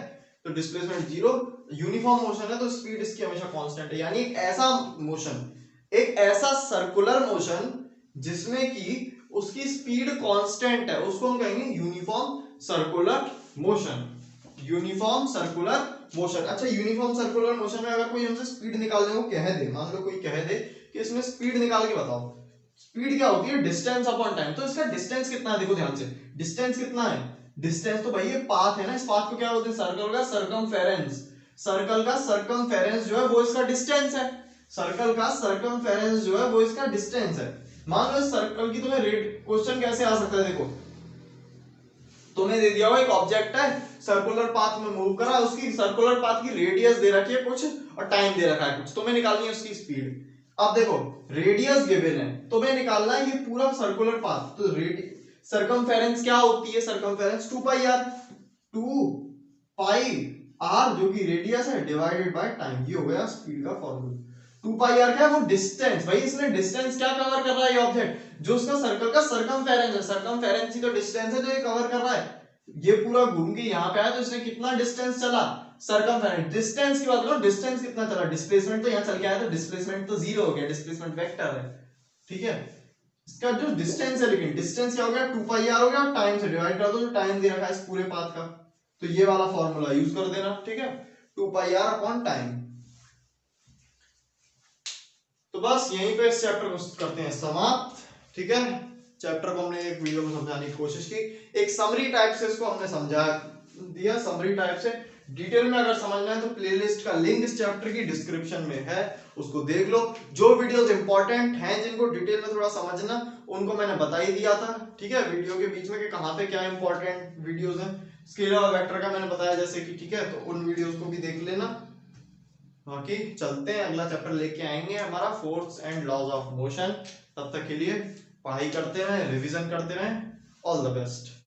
तो डिस्प्लेसमेंट जीरो। यूनिफॉर्म मोशन है तो स्पीड इसकी हमेशा कांस्टेंट है, यानी एक ऐसा मोशन, एक ऐसा सर्कुलर मोशन जिसमें कि उसकी स्पीड कांस्टेंट है, उसको हम कहेंगे uniform circular motion. Uniform circular motion. अच्छा, यूनिफॉर्म सर्कुलर मोशन में अगर कोई हमसे स्पीड निकालने को कह दे, मान लो कोई कह दे कि इसमें स्पीड निकाल के बताओ, स्पीड क्या होती है, डिस्टेंस अपॉन टाइम। तो इसका डिस्टेंस कितना है, देखो ध्यान से, डिस्टेंस कितना है, डिस्टेंस तो भाई ये पाथ है ना, इस पाथ को क्या बोलते हैं, सर्कल का सरकमफेरेंस। सर्कल का सरकमफेरेंस जो है वो इसका डिस्टेंस है, सर्कल का सरकमफेरेंस जो है वो इसका डिस्टेंस है। मान लो सर्कल की तुम्हें रेट क्वेश्चन कैसे आ सकता है, देखो तुम्हें दे दिया हुआ एक ऑब्जेक्ट है, सर्कुलर पाथ में मूव कर रहा है, उसकी सर्कुलर पाथ की रेडियस दे रखी है कुछ और टाइम दे रखा है कुछ, तुम्हें निकालनी है उसकी स्पीड। अब देखो रेडियस गिवन है, तुम्हें निकालना है ये पूरा सर्कुलर पाथ, तो सरकमफेरेंस क्या होती है, circumference 2 pi r, 2 pi r जो कि रेडियस है डिवाइडेड बाय टाइम, ये हो गया स्पीड का फॉर्मूला। 2 पाई आर क्या है, वो डिस्टेंस, भाई इसने डिस्टेंस क्या कवर कर रहा है, ये ऑब्जेक्ट जो उसका सर्कल का सरकमफेरेंस है, सरकमफेरेंस ही तो डिस्टेंस है जो ये कवर कर रहा है। ये पूरा घूम के यहाँ पे आया तो इसने कितना डिस्टेंस चला, सरकमफेरेंस। डिस्टेंस की बात करो, डिस्टेंस कितना चला, डिस्प्लेसमेंट तो यहाँ चल के आया तो डिस्प्लेसमेंट तो जीरो हो गया, डिस्प्लेसमेंट वेक्टर है, ठीक है। इसका जो डिस्टेंस है, लेकिन डिस्टेंस क्या हो गया, 2 पाई आर हो गया, टाइम से डिवाइड कर दो जो टाइम दे रखा है इस पूरे पाथ का, तो ये वाला फॉर्मूला यूज कर देना, ठीक है, 2 पाई आर अपॉन टाइम। तो बस यहीं पे इस चैप्टर को करते हैं समाप्त, ठीक है। चैप्टर को हमने एक वीडियो में समझाने की कोशिश की, एक समरी टाइप से इसको हमने समझा दिया, समरी टाइप से। डिटेल में अगर समझना है तो प्लेलिस्ट का लिंक इस चैप्टर की डिस्क्रिप्शन में है, उसको देख लो। जो वीडियोस इंपॉर्टेंट हैं, जिनको डिटेल में थोड़ा समझना, उनको मैंने बता ही दिया था, ठीक है, वीडियो के बीच में कि कहाँ पे क्या इंपॉर्टेंट वीडियोस हैं। स्केलर और वेक्टर का मैंने बताया जैसे कि, ठीक है, तो उन वीडियोस को भी देख लेना। बाकी चलते हैं, अगला चैप्टर लेके आएंगे हमारा force and laws of motion. तब तक के लिए पढ़ाई करते रहें, रिवीजन करते रहें। All the best.